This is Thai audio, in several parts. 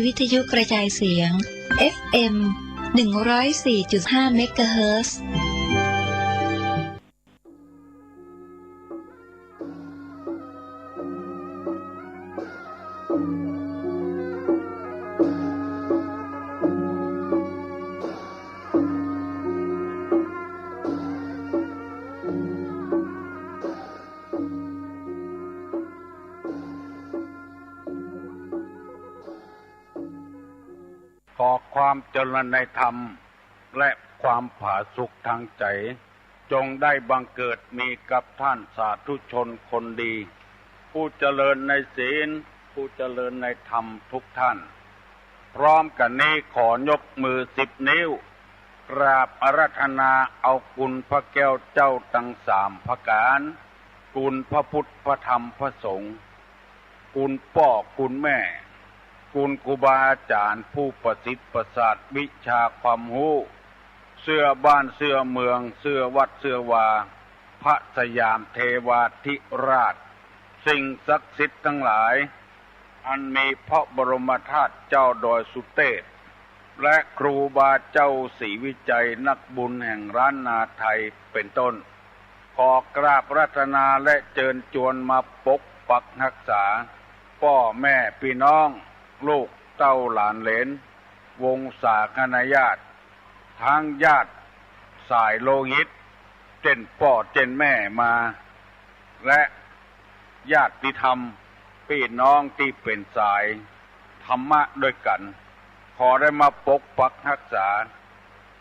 วิทยุกระจายเสียง FM 104.5 เมกะเฮิรตซ์ขอความเจริญในธรรมและความผาสุกทางใจจงได้บังเกิดมีกับท่านสาธุชนคนดีผู้เจริญในศีลผู้เจริญในธรรมทุกท่านพร้อมกันนี้ขอยกมือ10 นิ้วกราบอาราธนาเอาคุณพระแก้วเจ้าทั้ง3ประการคุณพระพุทธพระธรรมพระสงฆ์คุณพ่อคุณแม่คุณครูบาอาจารย์ผู้ประสิทธิ์ประสาทวิชาความรู้เสื้อบ้านเสื้อเมืองเสื้อวัดเสื้อวาพระสยามเทวาธิราชสิ่งศักดิ์สิทธิ์ทั้งหลายอันมีพระบรมธาตุเจ้าดอยสุเทพและครูบาเจ้าศรีวิจัยนักบุญแห่งล้านนาไทยเป็นต้นขอกราบรัตนาและเชิญชวนมาปกปักรักษาพ่อแม่พี่น้องลูกเต้าหลานเหลนวงศาคณาญาติทั้งญาติสายโลหิตเจนพ่อเจนแม่มาและญาติธรรมพี่น้องที่เป็นสายธรรมะด้วยกันขอได้มาปกปักรักษา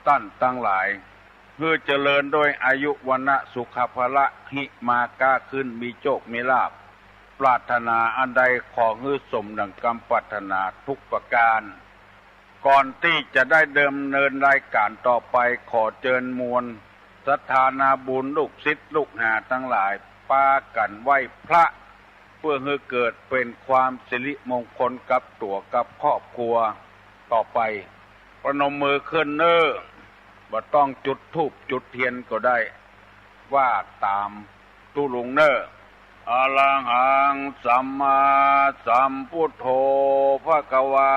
ท่านทั้งหลายเพื่อเจริญด้วยอายุวรรณะสุขภละหิมาก้าขึ้นมีโชคมีลาภปรารถนาอันใดขอให้สมดังคำปรารถนาทุกประการก่อนที่จะได้เดิมเนินรายการต่อไปขอเชิญมวลศรัทธานาบุญลูกศิษย์ลูกหาทั้งหลายปากันไหว้พระเพื่อให้เกิดเป็นความสิริมงคลกับตัวกับครอบครัวต่อไปประนมมือขึ้นเน้อบ่ต้องจุดธูปจุดเทียนก็ได้ว่าตามตุลุงเน้ออะระหังสัมมาสัมพุทโธภควา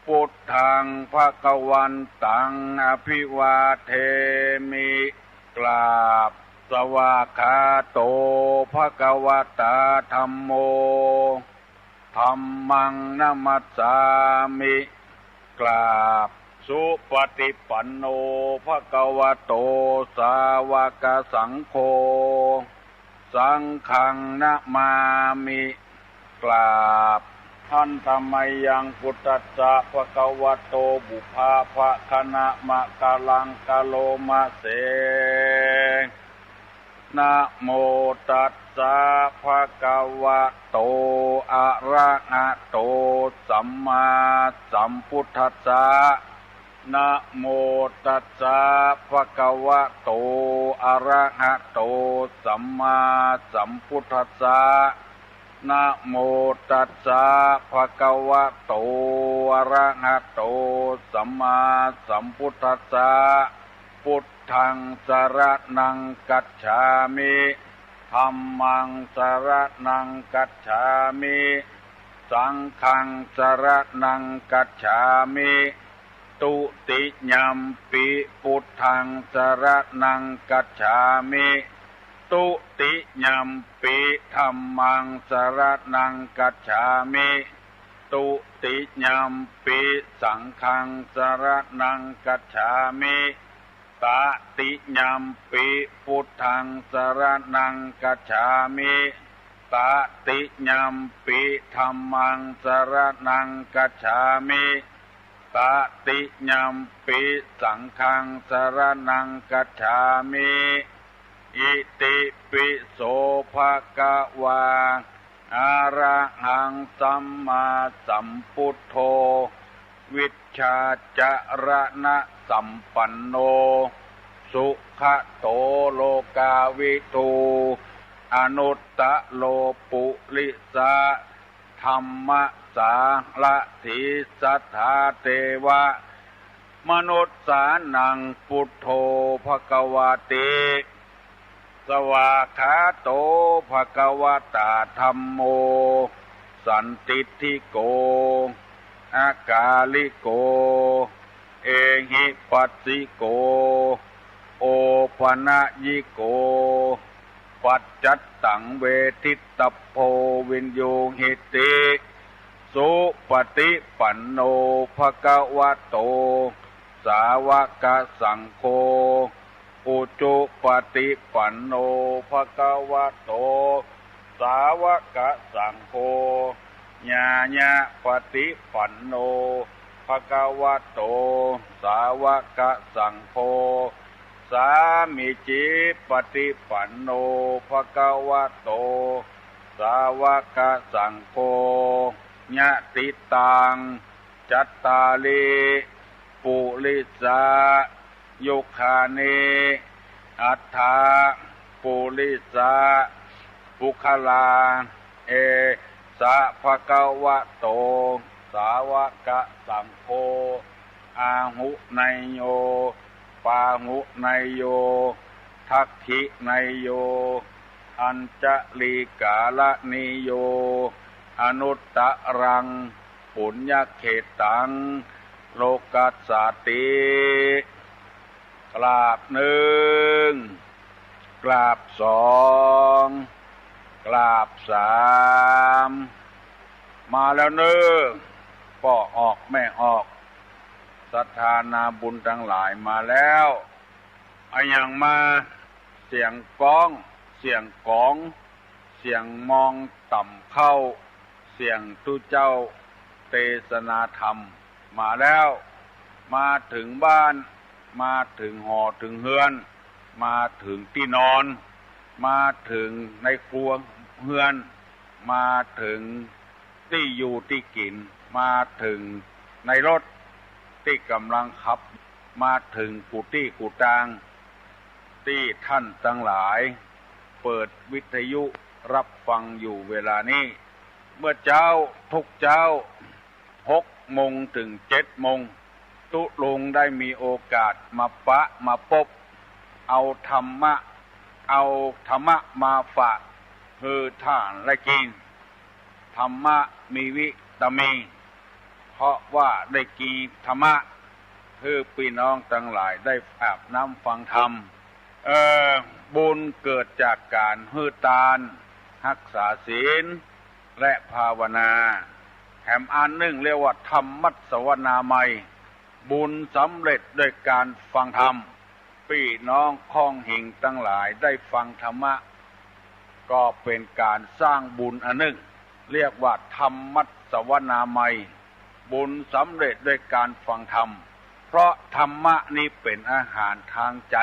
พุทธังภวันตังอภิวาเทมิกราบสวากขาโตภควตาธัมโมธัมมังนะมัสสามิกราบสุปฏิปันโนภควโตสาวกสังโฆสังฆังนะมามิกราบท่านธรรมยังพุทธัสสะภะคะวะโตบุพาภะคะนะมะกะลังกะโลมะเสนะโมตัสสะภะคะวะโตอะระหะโตสัมมาสัมพุทธัสสะนะโมตัสสะภะคะวะโตอะระหะโตสัมมาสัมพุทธัสสะนะโมตัสสะภะคะวะโตอะระหะโตสัมมาสัมพุทธัสสะพุทธังสรณังกัจฉามิธัมมังสรณังกัจฉามิสังฆังสรณังกัจฉามิตุติยัมปิพุทธังสรณังกัจฉามิตุติยัมปิธัมมังสรณังกัจฉามิตุติยัมปิสังฆังสรณังกัจฉามิตติยัมปิพุทธังสรณังกัจฉามิตติยัมปิธัมมังสรณังกัจฉามิตติยัมปิสังฆังสรณังกัจฉามิอิติปิโสภะคะวาอะระหังสัมมาสัมพุทโธวิชชาจรณะสัมปันโนสุขโตโลกาวิทูอนุตตะโลปุริสะธัมมะสาละถิสัทธาเทวะมนุษย์สานังพุทโธภควติสวากขาโตภควตาธัมโมสันติทิโก อากาลิโกเอหิปัสสิโกโอปนะยิโกปัจจัตตังเวทิตตโพวินโยหิติสุปฏิปันโนภคะวะโตสาวกสังโฆอุจุปฏิปันโนภคะวะโตสาวกสังโฆญาญาปฏิปันโนภคะวะโตสาวกสังโฆสามิจิปฏิปันโนภคะวะโตสาวกสังโฆญาติตังจัตตาลิปุริสายุคานิอัฏฐาปุริสาปุคลาเอสะภะคะวะโตสาวกสังโฆอาหุไนโยปาหุไนโยทักขิไนโยอัญจลีกาลนิโยอนุตตรังปุญญเขตังโลกัสสติกราบหนึ่งกราบสองกราบสามมาแล้วเนื้อพ่อออกแม่ออกศรัทธานาบุญทั้งหลายมาแล้วเอาอย่างมาเสียงก้องเสียงกองเสียงมองต่ำเข้าเสียงตุเจ้าเทศนาธรรมมาแล้วมาถึงบ้านมาถึงหอถึงเฮือนมาถึงที่นอนมาถึงในครัวเฮือนมาถึงที่อยู่ที่กินมาถึงในรถที่กำลังขับมาถึงกุฏิกุฏางที่ท่านทั้งหลายเปิดวิทยุรับฟังอยู่เวลานี้เมื่อเจ้าทุกเจ้า6 โมงถึง7 โมงตุลงได้มีโอกาสมาปะมาพบเอาธรรมะมาฝากคือท่านและกินธรรมะมีวิตามินเพราะว่าได้กินธรรมะคือพี่น้องทั้งหลายได้อาบน้ำฟังธรรมบุญเกิดจากการฮือตานรักษาศีลและภาวนาแถมอันหนึ่งเรียกว่าธรรมัสสวนาไมยบุญสำเร็จด้วยการฟังธรรมพี่น้องข้องหิ่งทั้งหลายได้ฟังธรรมะก็เป็นการสร้างบุญอันหนึ่งเรียกว่าธรรมัสสวนาไมยบุญสำเร็จด้วยการฟังธรรมเพราะธรรมะนี้เป็นอาหารทางใจ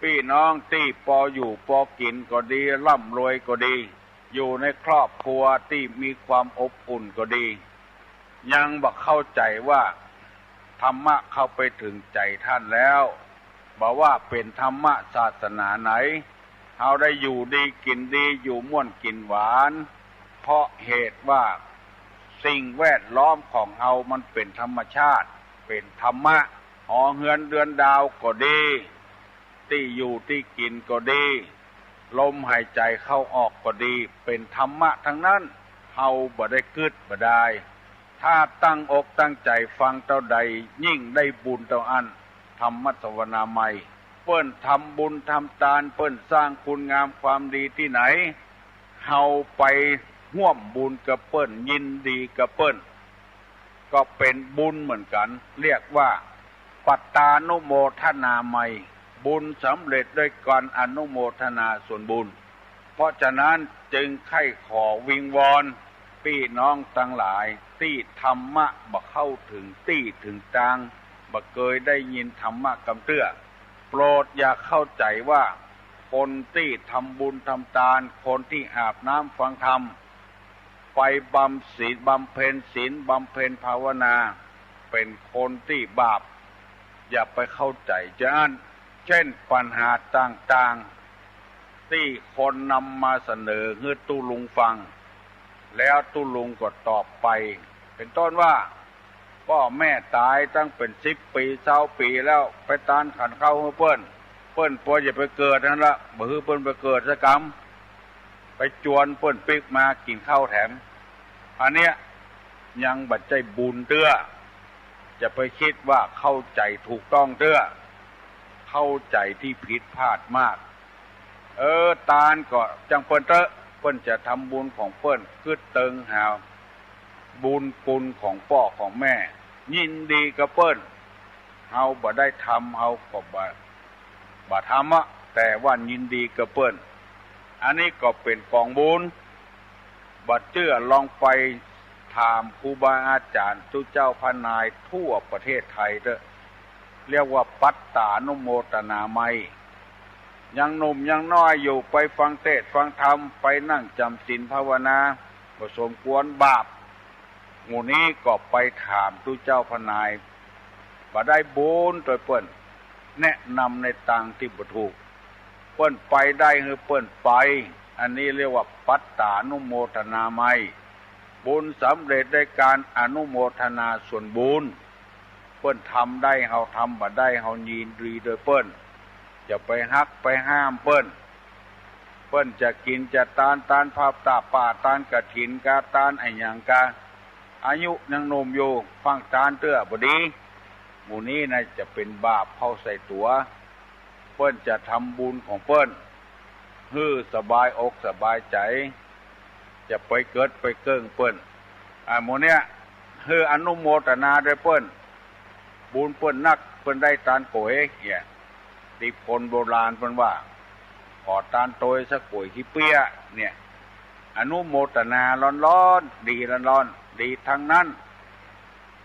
พี่น้องที่พออยู่พอกินก็ดีร่ำรวยก็ดีอยู่ในครอบครัวที่มีความอบอุ่นก็ดียังบ่เข้าใจว่าธรรมะเข้าไปถึงใจท่านแล้วบอกว่าเป็นธรรมะศาสนาไหนเราได้อยู่ดีกินดีอยู่ม่วนกินหวานเพราะเหตุว่าสิ่งแวดล้อมของเรามันเป็นธรรมชาติเป็นธรรมะหอเฮือนเดือนดาวก็ดีที่อยู่ที่กินก็ดีลมหายใจเข้าออกก็ดีเป็นธรรมะทั้งนั้นเฮาบ่ได้กึดบ่ได้ถ้าตั้งอกตั้งใจฟังเท่าใดยิ่งได้บุญเท่าอันธรรมัสสวนาไมยเปิ้นทำบุญทำทานเปิ้นสร้างคุณงามความดีที่ไหนเฮาไปร่วมบุญกับเปิ้นยินดีกับเปิ้นก็เป็นบุญเหมือนกันเรียกว่าปัตตานุโมทนาไมยบุญสำเร็จด้วยการอนุโมทนาส่วนบุญเพราะฉะนั้นจึงไข้ขอวิงวอนพี่น้องทั้งหลายที่ธรรมะบ่เข้าถึงที่ถึงทางบ่เคยได้ยินธรรมะกำเตื้อโปรดอย่าเข้าใจว่าคนที่ทำบุญทำทานคนที่อาบน้ำฟังธรรมไปบำเพ็ญศีลบำเพ็ญภาวนาเป็นคนที่บาปอย่าไปเข้าใจจะอันเช่นปัญหาต่างๆที่คนนำมาเสนอให้ตุลุงฟังแล้วตุลุงก็ตอบไปเป็นต้นว่าพ่อแม่ตายตั้งเป็น10 ปี20 ปีแล้วไปตานขันเข้าให้เปิ้นพออย่าไปเกิดนั่นละบ่ฮือเปิ้นไปเกิดซะกรรมไปจวนเปิ้นปิกมากินข้าวแถมอันเนี้ย ยังบัดใจบุญเตื้อจะไปคิดว่าเข้าใจถูกต้องเตื้อเข้าใจที่ผิดพลาดมากตาลก็จังเปิ้นเปิ้นจะทำบุญของเปิ้นคือเติงหาบุญกุลของพ่อของแม่ยินดีกับเปิ้นเฮาบ่ได้ทำเฮาก็บ่ทำแต่ว่ายินดีกับเปิ้นอันนี้ก็เป็นกองบุญบัดเจื้อลองไปถามครูบาอาจารย์ทุเจ้าพนายทั่วประเทศไทยเด้อเรียกว่าปัตตานุโมทนาไมยังหนุ่มยังน้อยอยู่ไปฟังเทศน์ฟังธรรมไปนั่งจำศีลภาวนาบ่สมควรบาปหมู่นี้ก็ไปถามทุเจ้าพนายบ่ได้บุญโดยเปิ้นแนะนำในทางที่บ่ถูกเปิ้นไปได้คือเปิ้นไปอันนี้เรียกว่าปัตตานุโมทนาไมบุญสำเร็จได้การอนุโมทนาส่วนบุญเปิ้นทำได้เฮาทำบ่ได้เฮายินดีโดยเปิ้นจะไปฮักไปห้ามเปิ้นจะกินจะตานภาพตาป่าตานกฐินกาตานไอ้หยังกาอายุยังหนุ่มอยู่ฟังตานเตื้อบ่ดีหมู่นี้น่ะจะเป็นบาปเข้าใส่ตัวเปิ้นจะทำบุญของเปิ้นฮื้อสบายอกสบายใจจะไปเกิดไปเกิ้งเปิ้นหมู่เนี้ยฮื้ออนุโมทนาด้วยเปิ้นบุญเปิ้นนักเปิ้นได้ตานโกยเนี่ยที่คนโบราณเพิ่นว่าขอตานโตยสักป่วยขี้เปี้ยเนี่ยอนุโมทนาร้อนๆดีร้อนๆดีทั้งนั้น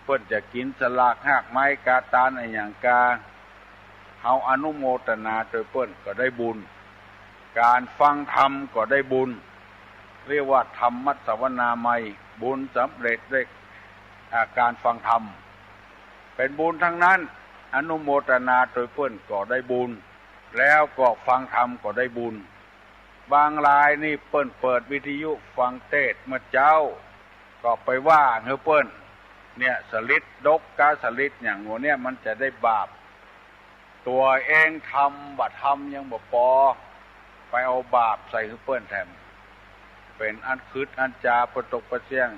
เพิ่นจะกินสลากหากไม้กาตานอะไรอย่างกาเฮาอนุโมทนาโดยเพิ่นก็ได้บุญการฟังธรรมก็ได้บุญเรียกว่าธรรมสวนาไมบุญสำเร็จด้วยการฟังธรรมเป็นบุญทั้งนั้นอนุโมทนาโดยเพิ่นก็ได้บุญแล้วก็ฟังธรรมก็ได้บุญบางรายนี่เปิ้นเปิดวิทยุฟังเทศน์เมื่อเจ้าก็ไปว่าเฮ้อเปิ้นเนี่ยสลิดดกกาสลิดอย่างหัวเนี่ยมันจะได้บาปตัวเองทำบัดทำยังบ่พอไปเอาบาปใส่เฮ้อเปิ้นแทนเป็นอันคืดอันจาประตกประเสียง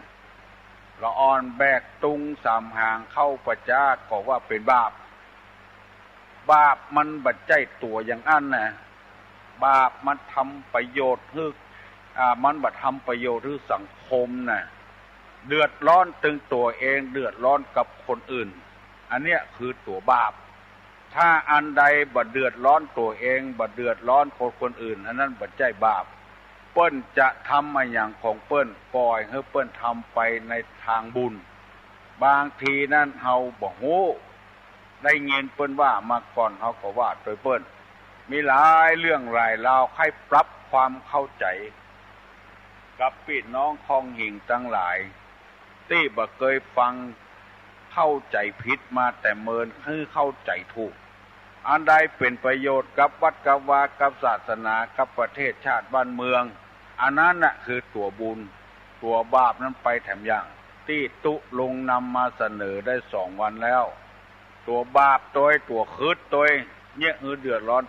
ละอ่อนแบกตุงสามหางเข้าประจาก็ว่าเป็นบาปมันบัดใจตัวอย่างอันน่ะบาปมันทำประโยชน์ให้มันบัดทำประโยชน์ให้สังคมน่ะเดือดร้อนถึงตัวเองเดือดร้อนกับคนอื่นอันเนี้ยคือตัวบาปถ้าอันใดบัดเดือดร้อนตัวเองบัดเดือดร้อนคนอื่นอันนั้นบัดใจบาปเปิ้นจะทำมาอย่างของเปิ้นปล่อยให้เปิ้นทำไปในทางบุญบางทีนั่นเฮาบ่ฮู้ได้เงินเปิ้นว่ามาก่อนเฮาก็ว่าโดยเปิ้นมีหลายเรื่องหลายราวให้ปรับความเข้าใจกับพี่น้องคองหิ่งทั้งหลายที่บ่เคยฟังเข้าใจผิดมาแต่เมินคือเข้าใจถูกอันใดเป็นประโยชน์กับวัดกับวากับศาสนากับประเทศชาติบ้านเมืองอันนั้นน่ะคือตัวบุญตัวบาปนั้นไปแถมอย่างที่ตุลงนำมาเสนอได้2 วันแล้วตัวบาปตัวคืดเนี่ยเดือดร้อน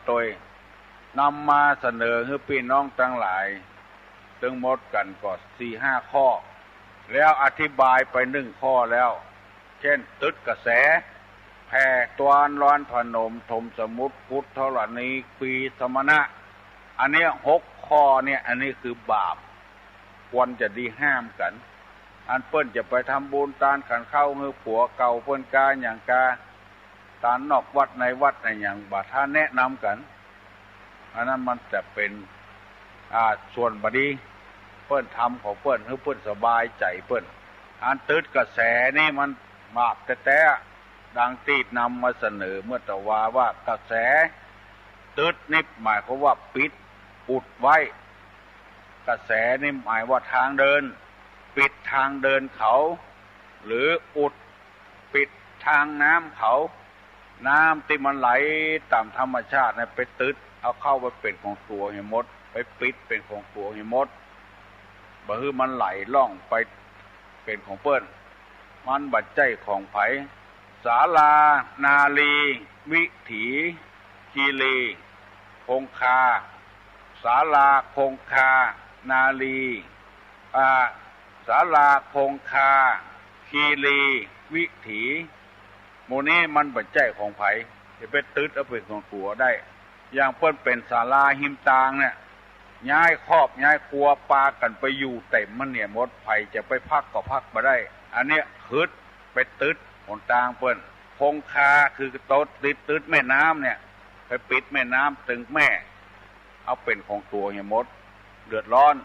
นำมาเสนอให้พี่น้องทั้งหลายตึงหมดกันก็ 4-5 ข้อแล้วอธิบายไป1 ข้อแล้วเช่นตึดกระแสแผ่ตวานร้อนพนมถมสมุทรพุทธธรณีปีสมณะอันนี้6 ข้อเนี่ยอันนี้คือบาปควรจะดีห้ามกันอันเปิ้นจะไปทำบุญตานขันเข้าเฮือผัวเก่าเปิ้นกาอย่างกาตานนอกวัดในวัดในอย่างบาท่านแนะนำกันอันนั้นมันจะเป็นส่วนบดีเปิ้นทำของเปิ้นให้เปิ้นสบายใจเปิ้นอันตืดกระแสนี่มันบาปแต่ดังตีดนำมาเสนอเมื่อตะว่ากระแสตืดนี่หมายความว่าปิดอุดไว้กระแสนี่หมายว่าทางเดินปิดทางเดินเขาหรืออุดปิดทางน้ำเขาน้ำที่มันไหลตามธรรมชาติเนี่ยไปตืดเอาเข้าไปเป็นของตัวให้หมดไปปิดเป็นของตัวให้หมดบ่ฮือมันไหลล่องไปเป็นของเปิ้นมันบัดใจของไผศาลานาลีวิถีคีรีคงคาศาลาคงคานาลีศาลาคงคา คีรีวิถีโมนี้มันปัจจัยของไผจะไปตึดเอาเป็นของตัวได้อย่างเพิ่นเป็นศาลาหิมตางเนี่ยย้ายครอบย้ายครัวปากันไปอยู่เต็มมันเนี่ยหมดไผจะไปพักก็พักมาได้อันเนี้ยคืดไปตึดหนทางเพิ่นคงคาคือโต๊ดตึดแม่น้ำเนี่ยไปปิดแม่น้ำตึงแม่เอาเป็นของตัวเนี่ยหมดเดือดร้อน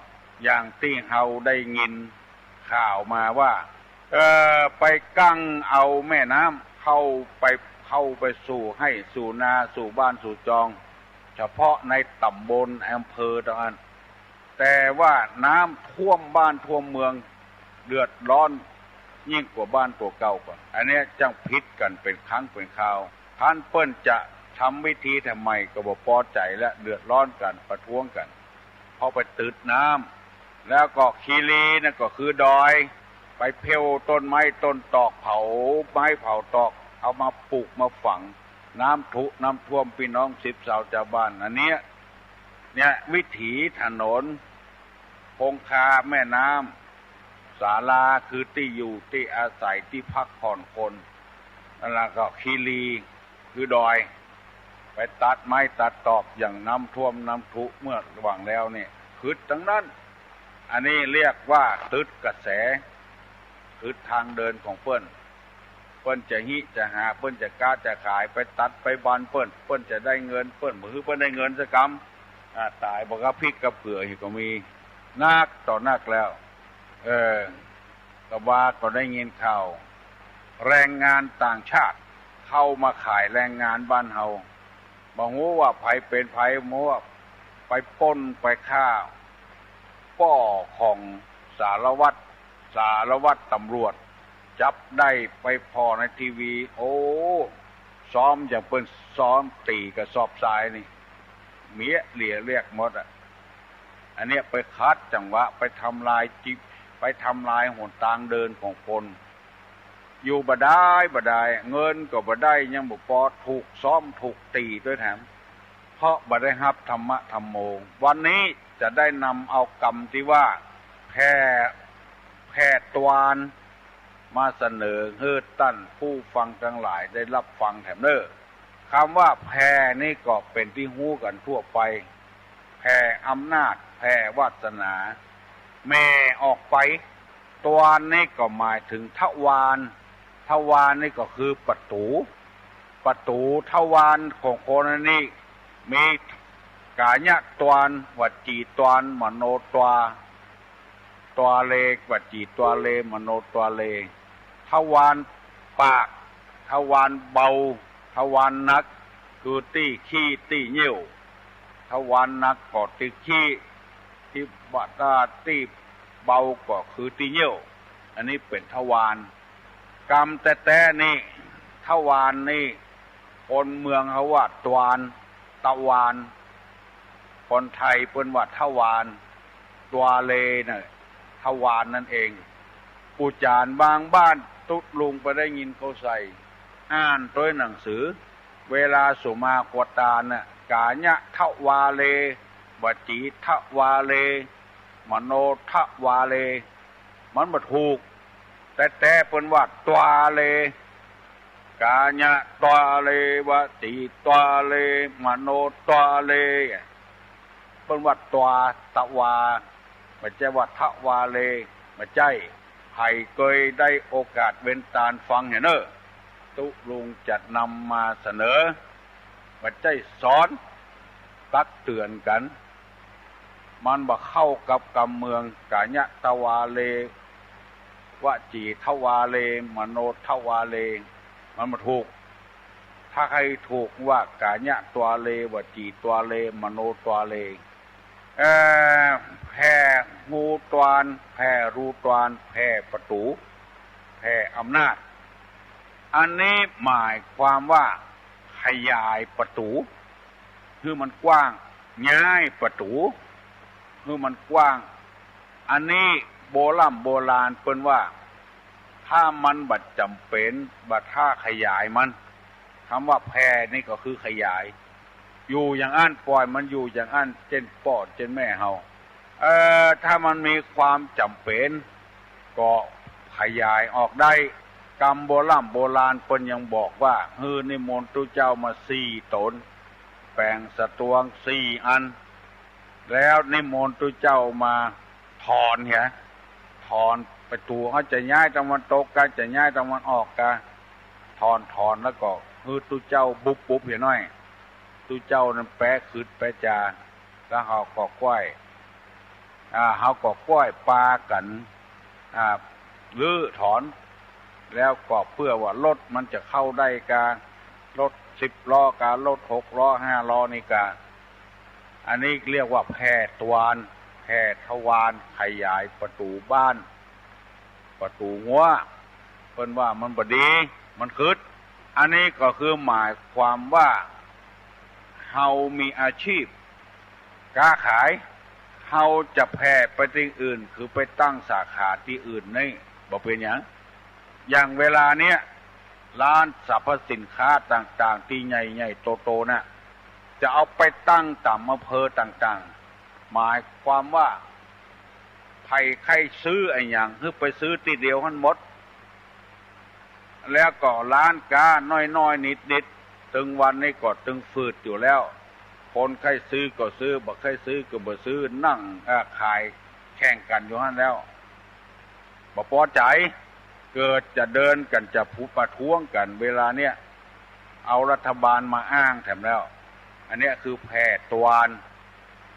อย่างที่เฮาได้ยินข่าวมาว่าไปกั้งเอาแม่น้ำเข้าไปสู่ให้สู่นาสู่บ้านสู่จองเฉพาะในตำบลอำเภอต่างๆแต่ว่าน้ำท่วมบ้านท่วมเมืองเดือดร้อนยิ่งกว่าบ้านตัวเก่าก่อนอันนี้จังพิษกันเป็นครั้งเป็นคราวท่านเปิ้นจะทำวิธีทำไมก็บ่พอใจและเดือดร้อนกันประท้วงกันพอไปตืดน้ำแล้วก็คีรีนั่นก็คือดอยไปเพลต้นไม้ต้นตอกเผาไม้เผาตอกเอามาปลูกมาฝังน้ำท่วมพี่น้อง10 ชาวบ้านอันนี้เนี่ยวิถีถนนคงคาแม่น้ำศาลาคือที่อยู่ที่อาศัยที่พักผ่อนคนแล้วก็คีรีคือดอยไปตัดไม้ตัดตอกอย่างน้ำท่วมน้ำทุเมื่อระหว่างแล้วเนี่ยคือทั้งนั้นอันนี้เรียกว่าตึดกระแสคือทางเดินของเปิ้นจะหิจะหาเปิ้นจะกล้าจะขายไปตัดไปบันเปิ้นจะได้เงินเปิ้นมือเปิ้นได้เงินสักกำตายบอกว่าพริกกับเผือก็มีนักต่อนักแล้วกบว่าก็ได้ยินข่าวแรงงานต่างชาติเข้ามาขายแรงงานบ้านเฮาบ่ฮู้ว่าไผเป็นไผบ่ว่าไปปล้นไปฆ่าป้อของสารวัตรตำรวจจับได้ไปพอในทีวีโอ้ซ้อมอย่างเปิ้นซ้อมตีกระสอบทรายนี่เมียเหลี่ยเรียกหมดอันเนี้ยไปคัดจังหวะไปทำลายหนทางเดินของคนอยู่บ่ได้เงินก็บ่ได้ยังบ่พอถูกซ้อมถูกตีด้วยแถมเพราะบ่ได้รับธรรมะธรรมโมวันนี้จะได้นำเอากรรมที่ว่าแพร่ตวานมาเสนอเฮือตั้นผู้ฟังทั้งหลายได้รับฟังแถมเด้อคำว่าแพร่นี่ก็เป็นที่ฮู้กันทั่วไปแพร่อำนาจแพร่วาสนาแม่ออกไปตวานนี่ก็หมายถึงทวารนี่ก็คือประตูทวารของคนนี้มีกายะตวารวจีตวารมโนตวาตัวเลวจีตัวเลมโนตัวเลทวารปากทวารเบาทวารนักคือตี้ขี้ตี้เยี่ยวทวารนักก็ตี้ขี้ที่บาดาตี้เบาก็คือตี้เยี่ยวอันนี้เป็นทวารกรรมแต่นี่ทวารนี่คนเมืองเขาว่าตวานตะวานคนไทยเปิ้นว่าทวารตัวเลน่ะทวารนั่นเองปูจานบางบ้านตุดลุงไปได้ยินเขาใส่อ่านตัวหนังสือเวลาสุมากวตาน่ะกาญะทวาเลวจีทวาเลมโนทวาเลมันบ่ถูกแต่เปิ้นว่าตัวเลกาญะตัวเลวจีตัวเลมโนตัวเลเปิ้นว่าตัวตะวาไม่ใช่ว่าทวาเลไม่ใช่ใครเคยได้โอกาสเว้นตาฟังเนอะตุลุงจัดนำมาเสนอไม่ใช่สอนตักเตือนกันมันบ่เข้ากับกำเมืองกาญะทวาเลวจีทวาเลมโนทวาเลมันบ่ถูกถ้าใครถูกว่ากาญะตัวเลวจีตัวเลมโนตัวเลแผ่งูตวานแผ่รูตวานแผ่ประตูแผ่อำนาจอันนี้หมายความว่าขยายประตูคือมันกว้างย้ายประตูคือมันกว้างอันนี้โบราณเปิ้นว่าถ้ามันบัดจำเป็นบัดถ้าขยายมันคำว่าแผ่นี่ก็คือขยายอยู่อย่างอั้นปล่อยมันอยู่อย่างอั้นเช่นพ่อเช่นแม่เฮาถ้ามันมีความจำเป็นก็พ ขยายออกได้กรรมโบราณเพิ่นยังบอกว่านิมนต์ตุเจ้ามา4 ตนแปลงสตวง4 อันแล้วนิมนต์ตุเจ้ามาถอนถอนประตูเขาจะย้ายตะวันตกกันจะย้ายตะวันออกกันถอนแล้วก็ตุเจ้าบุบเห็นหน่อยตุเจ้านั้นแปะขึ้นแปะจาแล้วเขาก็ก้อยเขาก็ก้อยปลากันลื้อถอนแล้วก็เพื่อว่ารถมันจะเข้าได้การรถ10 ล้อการรถ6 ล้อ5 ล้อนี่กาอันนี้เรียกว่าแพร่ตวานแพร่ทวารขยายประตูบ้านประตูหัวเพิ่นว่ามันบ่ดีมันคืดอันนี้ก็คือหมายความว่าเฮามีอาชีพค้าขายเฮาจะแผ่ไปที่อื่นคือไปตั้งสาขาที่อื่นนี่บ่เป็นอย่างเวลาเนี้ยร้านสรรพสินค้าต่างๆที่ใหญ่ๆโตๆน่ะจะเอาไปตั้งตามอำเภอต่างๆหมายความว่าใครซื้อไอ้หยังคือไปซื้อทีเดียวทั้งหมดแล้วก็ร้านค้าน้อยๆนิดๆถึงวันนี้ก็ถึงฝืดอยู่แล้วคนใครซื้อก็ซื้อบ่ใครซื้อก็บ่ซื้อนั่งขายแข่งกันอยู่นั่นแล้วบ่พอใจเกิดจะเดินกันจะประท้วงกันเวลาเนี้ยเอารัฐบาลมาอ้างแถมแล้วอันนี้คือแพร่ตวาน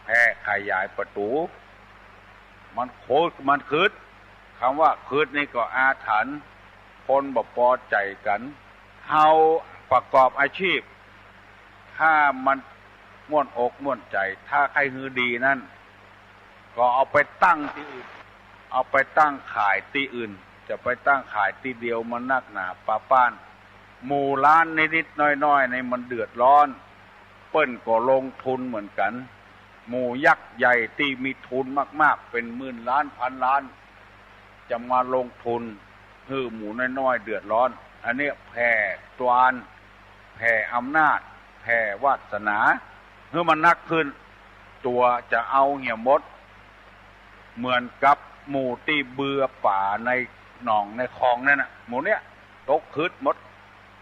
แพร่ขยายประตูมันโคตรมันคืดคำว่าคืดนี่ก็อาถรรพ์คนบ่พอใจกันเฮาประกอบอาชีพถ้ามันม่วนอกม่วนใจถ้าใครฮือดีนั่นก็เอาไปตั้งที่อื่นเอาไปตั้งขายที่อื่นจะไปตั้งขายที่เดียวมันนักหนาป้านหมู่ร้านนิดๆน้อยๆในมันเดือดร้อนเปิ้นก็ลงทุนเหมือนกันหมู่ยักษ์ใหญ่ที่มีทุนมากๆเป็น10,000 ล้าน1,000 ล้านจะมาลงทุนหมู่น้อยๆเดือดร้อนอันนี้แผ่ตวานแผ่อำนาจแผ่วาสนามันนักขึ้นตัวจะเอาเหี่ยมดเหมือนกับหมู่ที่เบื่อป่าในหนองในคลองนั่นน่ะหมู่เนี้ยตกคืดหมด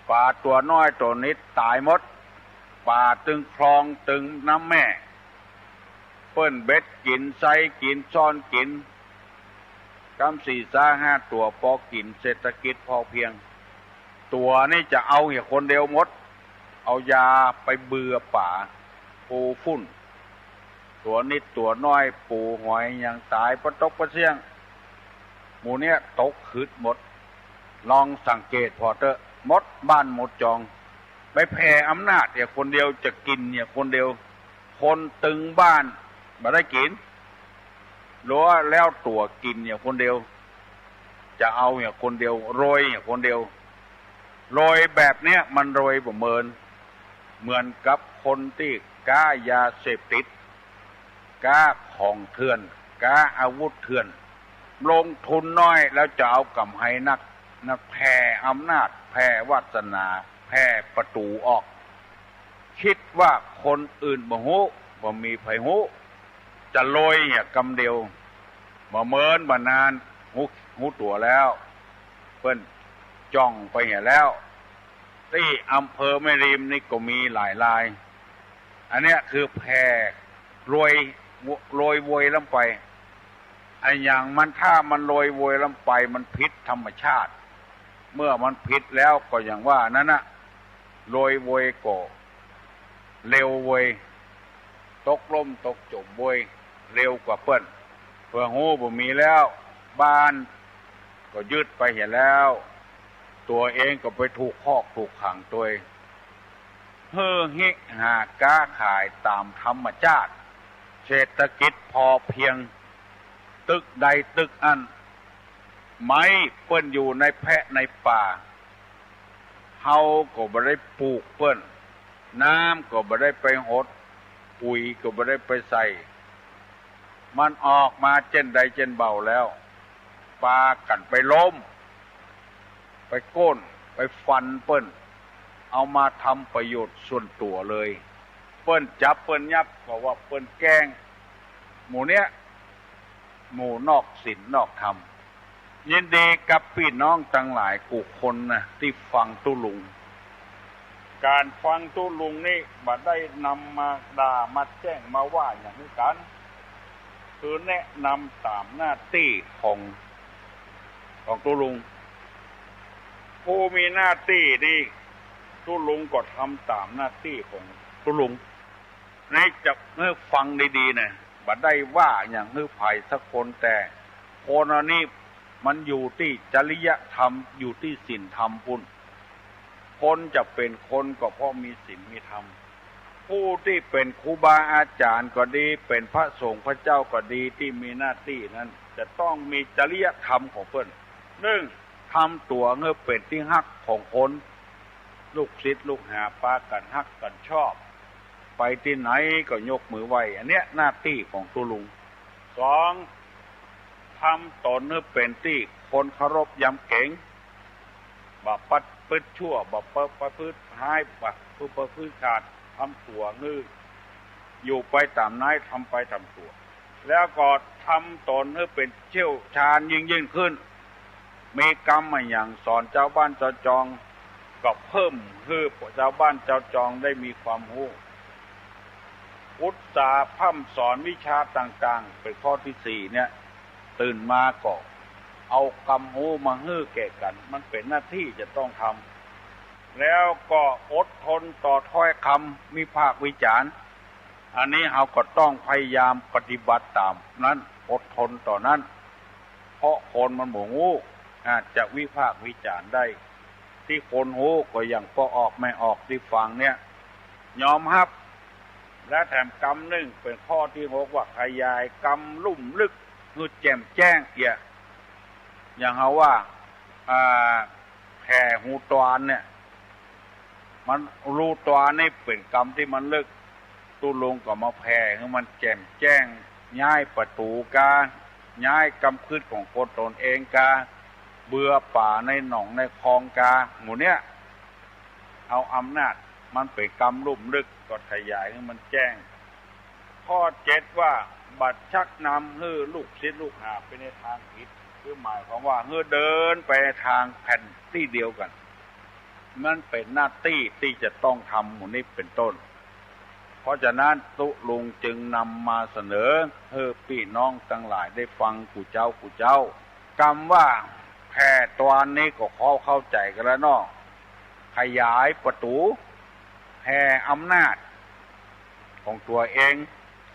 ป่าตัวน้อยตัวนิดตายหมดป่าตึงคลองตึงน้ำแม่เปิ้นเบ็ดกินไซกินซ้อนกินกำ4-5 ตัวพอกินเศรษฐกิจพอเพียงตัวนี่จะเอาเหี่ยคนเดียวหมดเอายาไปเบื่อป่าปูฝุ่นตัวนิดตัวน้อยปูหอยยังตายปะตกปะเสี่ยงหมู่เนี้ยตกคืดหมดลองสังเกตพอเถอะหมดบ้านหมดจองไปแผ่อำนาจเนี่ยคนเดียวจะกินเนี่ยคนเดียวคนตึงบ้านมาได้กินรู้แล้วตัวกินเนี่ยคนเดียวจะเอาเนี่ยคนเดียวโรยเนี่ยคนเดียวโรยแบบเนี้ยมันโรยบ่เหมือนกับคนที่ก้ายาเสพติดก้าของเถื่อนก้าอาวุธเถื่อนลงทุนน้อยแล้วจะเอากำไรนักแผ่อำนาจแผ่วาสนาแผ่ประตูออกคิดว่าคนอื่นบ่ฮู้บ่มีไผฮู้จะโรยเนี่ยกำเดียวบ่เมินบ่นานฮู้ตัวแล้วเพิ่นจ้องไปเหี่ยแล้วที่อำเภอแม่ริมนี่ก็มีหลายรายอันเนี้ยคือแผ่โรยโวยลงไปไอ้อย่างมันถ้ามันโรยโวยลงไปมันผิดธรรมชาติเมื่อมันผิดแล้วก็อย่างว่านั่นน่ะโรยโวยก็เร็วโวยตกล่มตกจมโวยเร็วกว่าเปิ้นเพื่อฮู้บ่มีแล้วบ้านก็ยึดไปเห็นแล้วตัวเองก็ไปถูกคอกถูกขังตัวหิหาก้าขายตามธรรมชาติเศรษฐกิจพอเพียงตึกใดตึกอันไม้เปิ้นอยู่ในแพะในป่าเฮาก็บ่ได้ปลูกเปิ้นน้ำก็บ่ได้ไปหดปุ๋ยก็บ่ได้ไปใส่มันออกมาเช่นใดเช่นเบาแล้วปลากันไปล้มไปโก้นไปฟันเปิ้นเอามาทำประโยชน์ส่วนตัวเลยเปิ้นจับเปิ้นยับเพราะว่าเปิ้นแกล้งหมู่เนี้ยหมู่นอกศีลนอกธรรม ยินดีกับพี่น้องทั้งหลายกุคนนะที่ฟังตุลุงการฟังตุลุงนี่บ่ได้นำมาด่ามาแจ้งมาว่าอย่างนี้กันคือแนะนำตามหน้าที่ของตุลุงผู้มีหน้าที่นี่ตุลุงก็ทำตามหน้าที่ของตุลุงในจะเมื่อฟังดีๆนะบ่ได้ว่าอย่างฮื้อไผ่สักคนแต่คนอันนี้มันอยู่ที่จริยธรรมอยู่ที่ศีลธรรมพุ่นคนจะเป็นคนก็เพราะมีศีลมีธรรมผู้ที่เป็นครูบาอาจารย์ก็ดีเป็นพระสงฆ์พระเจ้าก็ดีที่มีหน้าที่นั้นจะต้องมีจริยธรรมของเพิ่นหนึ่งทำตัวเงือเป็นที่ฮักของคนลูกศิษย์ลูกหาปากันฮักกันชอบไปที่ไหนก็ยกมือไหว้อันเนี้ยหน้าที่ของตุลุงสองทำตนเงือเป็นที่คนเคารพยำเก่งบ่ปัดปืดชั่วบ่ประพฤติหายบ่ประพฤติขาดทำตัวเงืออยู่ไปตามนายทำไปตามตัวแล้วก็ทำตนเงือเป็นเชี่ยวชาญยิ่งขึ้นมีกรรมมาอย่างสอนเจ้าบ้านเจ้าจองก็เพิ่มคือเจ้าบ้านเจ้าจองได้มีความรู้อุตสาห์พร่ำสอนวิชาต่างๆเป็นข้อที่สี่เนี่ยตื่นมาก็เอากรรมรู้มาฮื้อแก่กันมันเป็นหน้าที่จะต้องทำแล้วก็อดทนต่อถ้อยคำวิพากษ์วิจารณ์อันนี้เราก็ต้องพยายามปฏิบัติตามนั้นอดทนต่อนั้นเพราะคนมันหมู่งูอาจจะวิพากษ์วิจารณ์ได้ที่คนหูก็อย่างพอออกไม่ออกที่ฟังเนี่ยยอมรับและแถมกรรมหนึ่งเป็นข้อที่หกว่าขยายกรรมลุ่มลึกคือแจ่มแจ้งอย่างเขาว่าแผ่หูตวานเนี่ยมันรูตวานนี่เป็นกรรมที่มันลึกตุลงก็มาแผ่คือมันแจ่มแจ้งย้ายประตูกาย้ายกรรมคืนของคนตนเองกาเบื่อป่าในหนองในคลองกาหมู่เนี้ยเอาอำนาจมันเป็นกรรมลุ่มลึกก็ขยายให้มันแจ้งข้อเจ็ดว่าบัดชักนำฮื้อลูกศิษย์ลูกหาไปในทางผิดคือหมายความว่าฮื้อเดินไปในทางแผ่นที่เดียวกันมันเป็นหน้าที่ที่จะต้องทำหมู่นี้เป็นต้นเพราะฉะนั้นตุลุงจึงนำมาเสนอให้พี่น้องทั้งหลายได้ฟังกูเจ้ากรรมว่าแผ่ตอนนี้ก็เข้าใจกันแล้วเนาะขยายประตูแผ่อำนาจของตัวเอง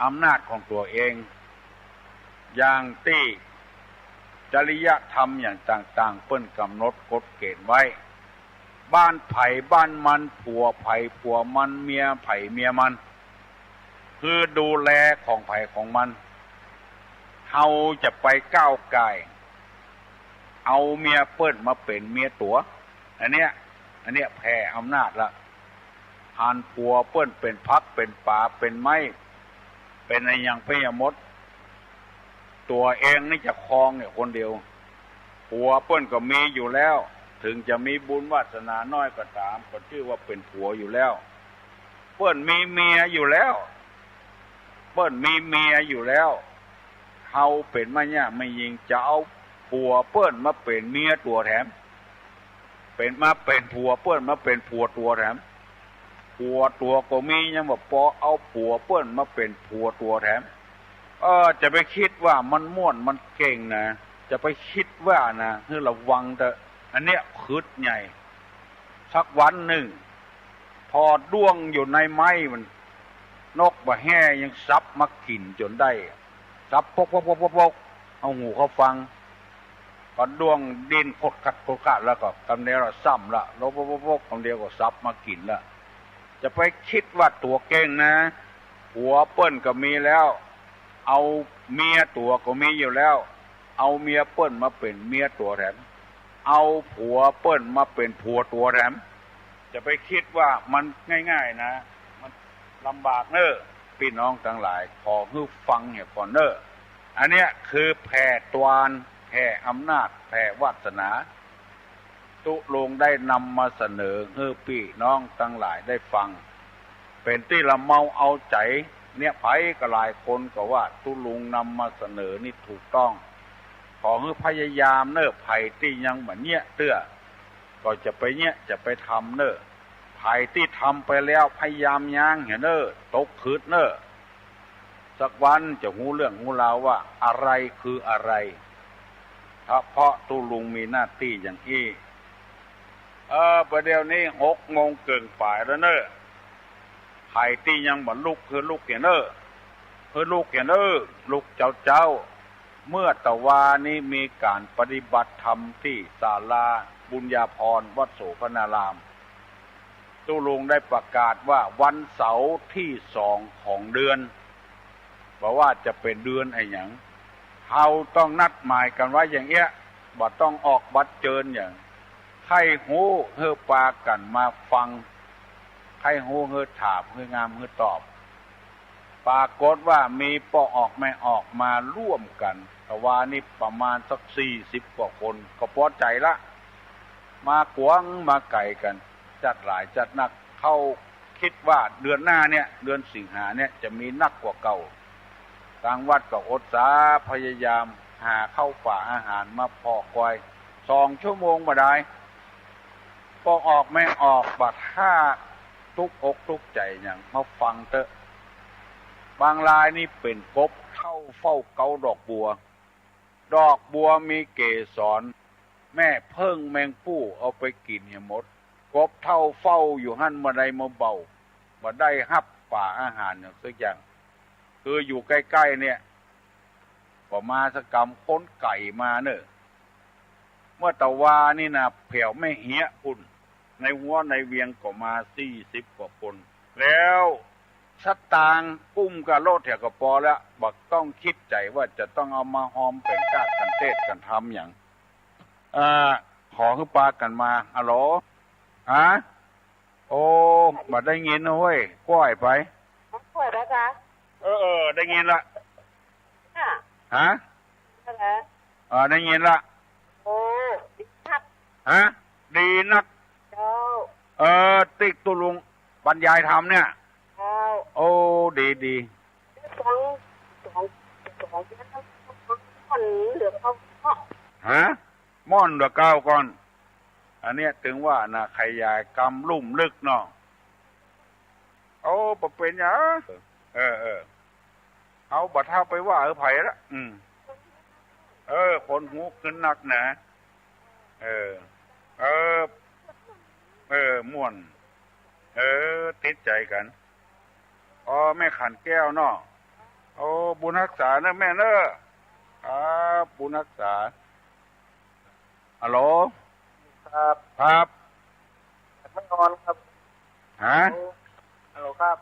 อำนาจของตัวเองอย่างที่จริยธรรมอย่างต่างๆเปิ้นกำหนดกฎเกณฑ์ไว้บ้านไผ่บ้านมันผัวไผ่ผัวมันเมียไผ่เมียมันคือดูแลของไผ่ของมันเฮาจะไปก้าวไก่เอาเมียเปิ้นมาเป็นเมียตัวอันเนี้ยแผ่อำนาจละหันผัวเปิ้นเป็นพักเป็นป่าเป็นไม้เป็นอะไรอย่างพยมดตัวเองนี่จะครองเนี่ยคนเดียวผัวเปิ้นก็มีอยู่แล้วถึงจะมีบุญวาสนาน้อยก็ตามก็ชื่อว่าเป็นผัวอยู่แล้วเปิ้นมีเมียอยู่แล้วเปิ้นมีเมียอยู่แล้วเฮาเป็นมาเนี่ยไม่ยิงจะเอาผัวเปิ้นมาเป็นเมียตัวแถมเป็นผัวเปิ้นมาเป็นผัวตัวแถมผัวตัวก็มียังบอกพอเอาผัวเปิ้นมาเป็นผัวตัวแถมจะไปคิดว่ามันม่วนมันเก่งนะจะไปคิดว่านะคือระวังแต่อันเนี้ยคืดใหญ่สักวันหนึ่งพอด้วงอยู่ในไม้มันนกบะแห่ยังซับมากินจนได้ซับพกเอาหูเขาฟังก็ด้วงดินโคตรกัดแล้วก็คำเดียวซ้ำละลบคำเดียวก็ซับมากินละจะไปคิดว่าตัวเก่งนะผัวเปิ้นก็มีแล้วเอาเมียตัวก็มีอยู่แล้วเอาเมียเปิ้นมาเป็นเมียตัวแถมเอาผัวเปิ้นมาเป็นผัวตัวแถมจะไปคิดว่ามันง่ายๆนะมันลำบากเนอะพี่น้องทั้งหลายขอให้ฟังเนี่ยก่อนเนอะอันเนี้ยคือแผ่ตวานแผ่อำนาจแผ่วาสนาตุลงได้นำมาเสนอให้พี่น้องทั้งหลายได้ฟังเป็นที่ละเมาเอาใจเนี่ยไผก็หลายคนก็ว่าตุลุงนำมาเสนอนี่ถูกต้องเพ อให้พยายามเนอะไผ่ที่ยังเหมือนเนี้ยเตื้อก็จะไปเนี้ยจะไปทำเนอะไผ่ที่ทำไปแล้วพยายามยั้งเห็นเนอะตกคืดเนอะสักวันจะหูเรื่องหูราวว่าอะไรคืออะไรเพราะตุลุงมีหน้าที่อย่างนี้ประเดี๋ยวนี้6 โมงเกินป่ายแล้วเนอะไผ่ที่ยังเหมือนลูกคือลูกเห็นเนอะคือลูกเห็นเนอะลูกเจ้าเมื่อตะวานี้มีการปฏิบัติธรรมที่ศาลาบุญญาภรณ์วัดโสภณารามตุลุงได้ประกาศว่าวันเสาร์ที่2ของเดือนบอกว่าจะเป็นเดือนไอ้หยังเราต้องนัดหมายกันไว้อย่างเงี้ยบ่ต้องออกบัตรเจิญอย่างใครหูเฮอปากันมาฟังใครหูเฮอถามเฮองามเฮอตอบปรากฏว่ามีปอออกไม่ออกมาร่วมกันแต่ว่านี่ประมาณสัก40 กว่าคนก็พอใจละมากวงมาไก่กันจัดหลายจัดนักเข้าคิดว่าเดือนหน้าเนี่ยเดือนสิงหาเนี่ยจะมีนักกว่าเก่าทางวัดก็อดสาพยายามหาเข้าป่าอาหารมาพอกไว้2 ชั่วโมงมาได้พอออกไม่ออกบัดถ้าทุกอกทุกใจอย่างมาฟังเถอะบางรายนี่เป็นกบเข้าเฝ้าเกาดอกบัวมีเกสรแม่เพิ่งแมงผู้เอาไปกินให้หมดกบเท่าเฝ้าอยู่หั่นมาได้มาเบามาได้ฮับป่าอาหารอย่างสักอย่างคืออยู่ใกล้ๆเนี่ยก็มาสกรรมค้นไก่มาเนอะเมื่อตะวานี่นะแผ่วไม่เหี้ยคุณในหัวในเวียงก็มา40 กว่าคนแล้วสตางกุ้มกับโลดแถวกระปอแล้วบักต้องคิดใจว่าจะต้องเอามาหอมเป็นกาดกันเทศกันทำอย่างขอขึ้นปากันมาฮัลโหลฮะโอ้มาได้ยินนะเว้ยก้อยไปก้อยแล้วจ้ะได้ยินละฮะแล้วได้ยินละโอ้ดีนักฮะดีนักเจ้าติ๊กตุลุงบรรยายธรรมเนี่ยเจ้าโอ้ดีสองคนเหลือเขาฮะม่อนเหลือ9 ก่อนอันเนี้ยถึงว่านะใครยายกำลุ่มลึกเนาะโอ้ปะเป็นหยังเอาบัดเท้าไปว่าไผ่ละคนหูขึ้นนักนะม่วนติดใจกันแม่ขันแก้วเนาะบุญรักษานะแม่เนอะบุญรักษาฮัลโหลครับไม่นอนครับฮะฮัลโหลครับ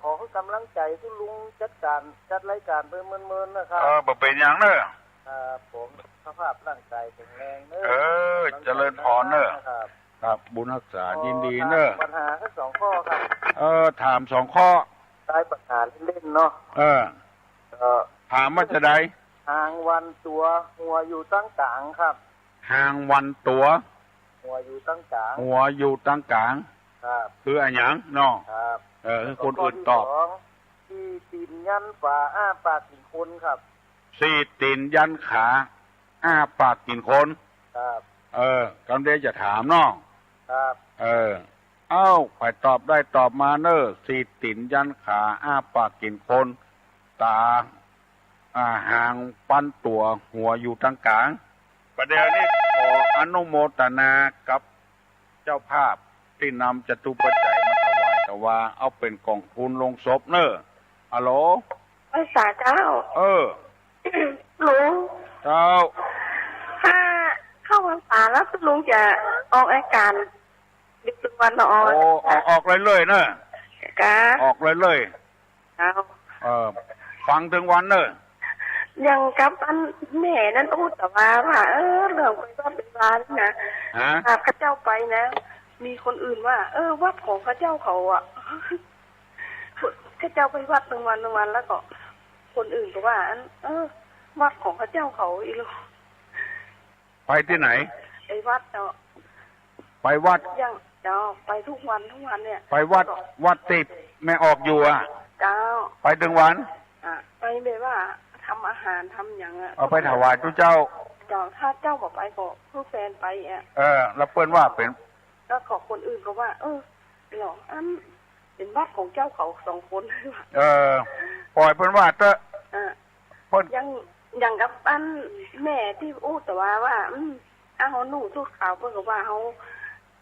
ขอกำลังใจที่ลุงจัดรายการไปเมินๆนะครับบ่เป็นอย่างเนอะผมสภาพร่างกายแข็งแรงเนอะเจริญพรเนอะครับบุญรักษายินดีเนอะปัญหาแค่2 ข้อครับถาม2 ข้อได้ปัญหาเล่นๆเนาะถามว่าจะได้หางวันตัวหัวอยู่ตั้งกลางครับหางวันตัวหัวอยู่ตั้งกลางครับคืออะไรอย่างเนาะครับคนอื่นตอบที่ตีนยันฝาอ้าปากกินคนครับ4 ตีนยันขาอ้าปากกินคนครับกำเดจะถามเนาะครับไปตอบได้ตอบมาเนอะ4 ตีนยันขาอ้าปากกินคนตาหางปั้นตัวหัวอยู่ตั้งกลางประเดี๋ยวนี้ขออนุโมทนากับเจ้าภาพที่นำจตุปัจจัยมาถวายแต่ว่าเอาเป็นกองทุนลงศพเนอะฮัลโหลภาษาเจ้าลุงเจ้าถ้าเข้าพรรษาแล้วคุณลุงจะออกอาการดึกถึงวันออกเลยเนอะออกเลยเจ้าฟังถึงวันเนอะยังกับอันแม่นั่นพูดแต่ว่าเรื่องไปวัดเป็นร้านนะข้าเจ้าไปนะมีคนอื่นว่าวัดของข้าเจ้าเขาข้าเจ้าไปวัด1 วันแล้วก็คนอื่นก็ว่าวัดของข้าเจ้าเขาอีกแล้วไปที่ไหนไอ้วัดเนาะไปวัดยังเจ้าไปทุกวันเนี่ยไปวัดติดไม่ออกอยู่เจ้าไปถึงวันไปแบบว่า ทำอาหารทำอย่างอ่ะเอาไปถวายทุกเจ้าเจ้าถ้าเจ้าบอกไปก็เพื่อแฟนไปอ่ะแล้วเปิ้นว่าเป็นแล้วขอคนอื่นก็ว่าหรอเป็นวัดของเจ้าเขา2 คนปล่อยเปิ้นว่าเตอะเปิ้นอย่างกับแม่ที่อู้แต่ว่าเขาหนูทุกข่าวเปิ้นก็ว่าเขา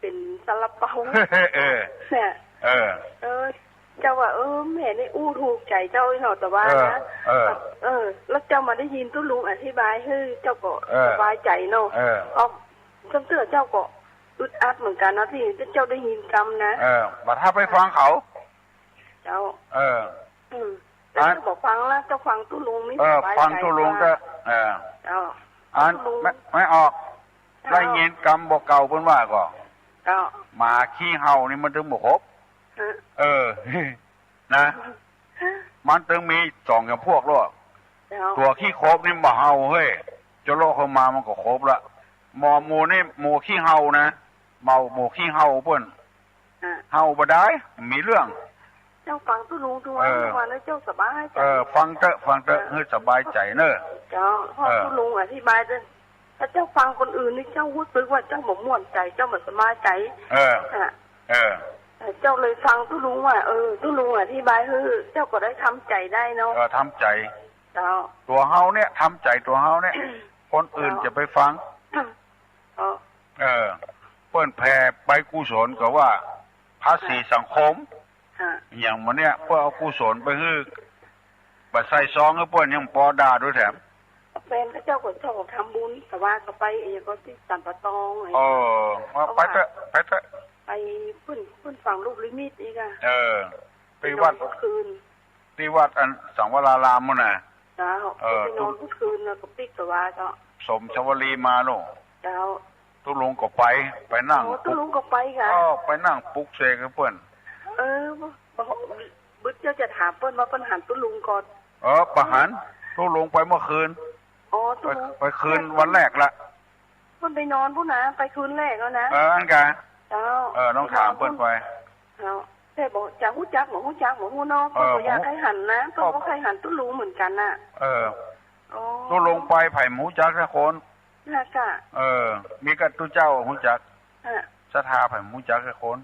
เป็นซาลาเปาเนี่ยเจ้าว่าแม่ได้อู้ถูกใจเจ้าเนาะแต่ว่านะแล้วเจ้ามาได้ยินตุ้ลุงอธิบายให้เจ้าก็สบายใจเนาะจำเตือเจ้าก็อึดอัดเหมือนกันนะที่เจ้าได้ยินคำนะบัดถ้าไปฟังเขาเจ้าแล้วจะบอกฟังแล้วเจ้าฟังตุ้ลุงนี่สบายใจฟังตุ้ลุงก็เจ้าไม่ออกได้ยินคำบอกเก่าเพิ่นว่าก็หมาขี้เห่านี่มันถึงบ่ครบนะมันถึงมี2อย่างพวกด้วยตัวขี้ครบนี่บ่เห่าเฮ้ยเจ้าโลกเข้ามามันก็ครบละหมูนี่หมูขี้เห่านะหมูขี้เห่าเพิ่นเห่าบ่ได้มีเรื่องเจ้าฟังตุ้ลุงทุกวันแล้วเจ้าสบายใจฟังเถอะให้สบายใจเนอะเจ้าพ่อตุ้ลุงอธิบายด้วยถ้าเจ้าฟังคนอื่นนี่เจ้ารู้สึกว่าเจ้าบ่ม่วนใจเจ้าบ่สบายใจเจ้าเลยฟังตุ้ลุงว่าตุ้ลุงอธิบายคือเจ้าก็ได้ทำใจได้เนาะทำใจตัวเฮาเนี่ยทำใจตัวเฮาเนี่ยคนอื่นจะไปฟังเปิ้นแผ่ไปกุศลก็ว่าภาษีสังคมอย่างมันเนี่ยเพื่อเอากุศลไปฮื้อบัดใส่ซองให้เปิ้นยังปอด่าด้วยแถมเป็นพระเจ้าก็ชอบทำบุญแต่ว่าก็ไปก็ที่สันปะตองไปเถอะไปขึ้นฝั่งลูกลิมิตอีกอ่ะไปวัดคืนที่วัดอันสังวรารามมื้อน่ะไปนอนทุกคืนแล้วก็ปิกตะวาเจ้าสมชวลีมาโน่เจ้าตุ้ลุงก็ไปนั่งตุ้ลุงก็ไปค่ะไปนั่งปลุกเสกให้เปิ้นบึกเจ้าจะถามเปิ้นว่าเปิ้นหันตุ้ลุงก่อนประหารตุ้ลุงไปเมื่อคืนไปคืนวันแรกละเปิ้นไปนอนพุ่นนะไปคืนแรกแล้วนะอันกะเจ้าต้องถามเปิ้นไปแต่บอกจะฮู้จักบ่ฮู้เนาะเปิ้นก็อยากให้หันนะเปิ้นก็ใครหันตุ้ลุงเหมือนกันน่ะตุ้ลุงไปไผ่หมูจักสักคนน่ะกะมีกับตุ้เจ้าฮู้จักศรัทธาไผ่หมูจักสักคน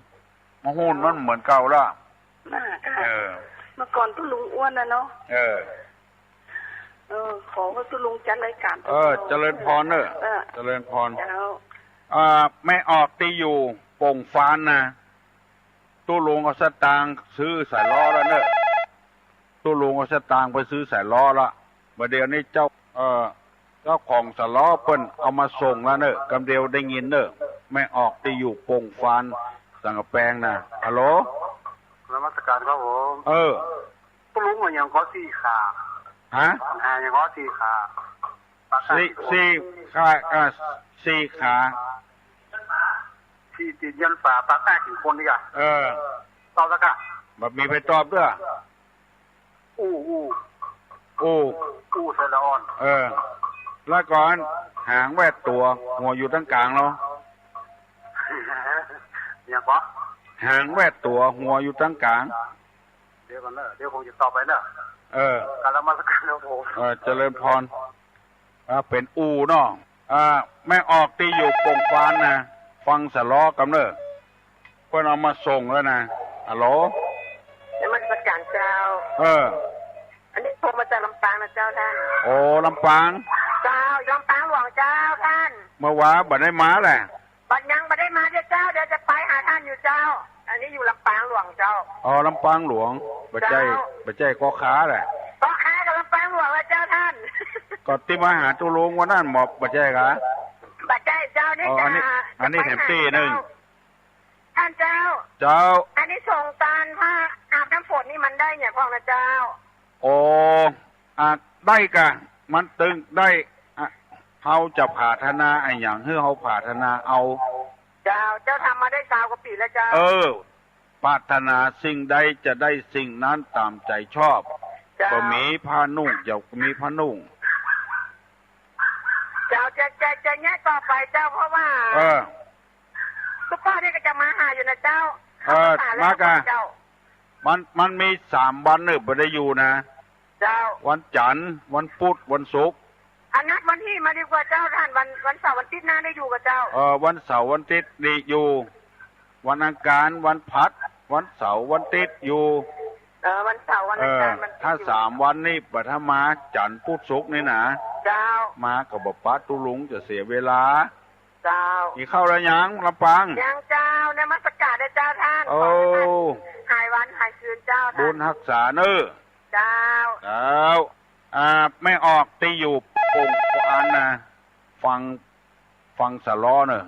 มาฮู้มันเหมือนเก่าละน่ะกะเมื่อก่อนตุ้ลุงอ้วนน่ะเนาะขอว่าตุ้ลุงจัดรายการเจริญพรเนอะเจริญพรไม่ออกตีอยู่โป่งฟานนะตู้ลุงเอาสตางค์ซื้อสายล้อแล้วเนอะตู้ลุงเอาสตางค์ไปซื้อสายล้อละเมื่อเดี๋ยวนี้เจ้าของสายล้อเปิ้นเอามาส่งแล้วเนอะกำเดียวได้ยินเนอะไม่ออกตีอยู่โป่งฟานสังกะแปงนะฮัลโหลนมัสการครับผมตู้ลุงมันยังก็4 ขายังก็4 ขา4 ขา4 ขาที่ติดยันฝาปากแตกถึงคนนี่กะตอบแล้วกะแบบมีไปตอบด้วยอู้เซลออนแล้วก่อนหางแวดตัวหัวอยู่ตั้งกลางเนาะอย่างปะหางแวดตัวหัวอยู่ตั้งกลางเดี๋ยวก่อนเนอะเดี๋ยวคงจะตอบไปเนอะการละมาสักการแล้วผมเจริญพรเป็นเนาะแม่ออกตีอยู่โป่งฟานนะฟังสะล้อกำเนิดเพื่อนเอามาส่งแล้วนะฮัลโหลนมัสการเจ้าอันนี้โทรมาจากลำปางนะเจ้าท่านลำปางเจ้าลำปางหลวงเจ้าท่านเมื่อวานบัดได้มาแหละบัดยังบัดได้มาเจ้าเดี๋ยวจะไปหาท่านอยู่เจ้าอันนี้อยู่ลำปางหลวงเจ้าลำปางหลวงบัดใจก็ค้าแหละก็ค้ากับลำปางหลวงแล้วเจ้าท่านก็ที่มาหาตุลุงวันนั้นหมอบบัดใจกะบัดใจเจ้านี่อันนี้แถมตีหนึ่งท่านเจ้าอันนี้ส่งการผ้าอาบน้ำฝนนี่มันได้เนี่ยพ่อนะเจ้าได้กะมันตึงได้เขาจะผ่าธนาไอ้อย่างให้เขาผ่าธนาเอาเจ้าทำมาได้20 กว่าปีแล้วเจ้าปรารถนาสิ่งใดจะได้สิ่งนั้นตามใจชอบก็มีผ้านุ่งจะมีผ้านุ่งเจ้าจะแง่ต่อไปเจ้าเพราะว่าทุกพ่อนี่ก็จะมาหาอยู่นะเจ้ามากะมันมี3 วันเนี่ยไม่ได้อยู่นะ เจ้าวันจันทร์วันพุธวันศุกร์อันนัดวันที่มาดีกว่าเจ้าท่านวันเสาร์วันอาทิตย์หน้าได้อยู่กับเจ้าวันเสาร์วันอาทิตย์นี่อยู่วันอังคารวันพัดวันเสาร์วันอาทิตย์อยู่วันเสาร์วันอังคารมันถ้า3 วันนี่ปัทมาจันทร์พุธศุกร์นี่นะเจ้ามากับบ่ป้าตุลุงจะเสียเวลาเจ้าอีเข้าแล้วยังลำปางยังเจ้าในมัสการได้เจ้าท่านหายวันหายคืนเจ้าท่านบุญรักษาเนอเจ้าไม่ออกตีอยู่ปุ่งกอันนะฟังสะล้อเนอะ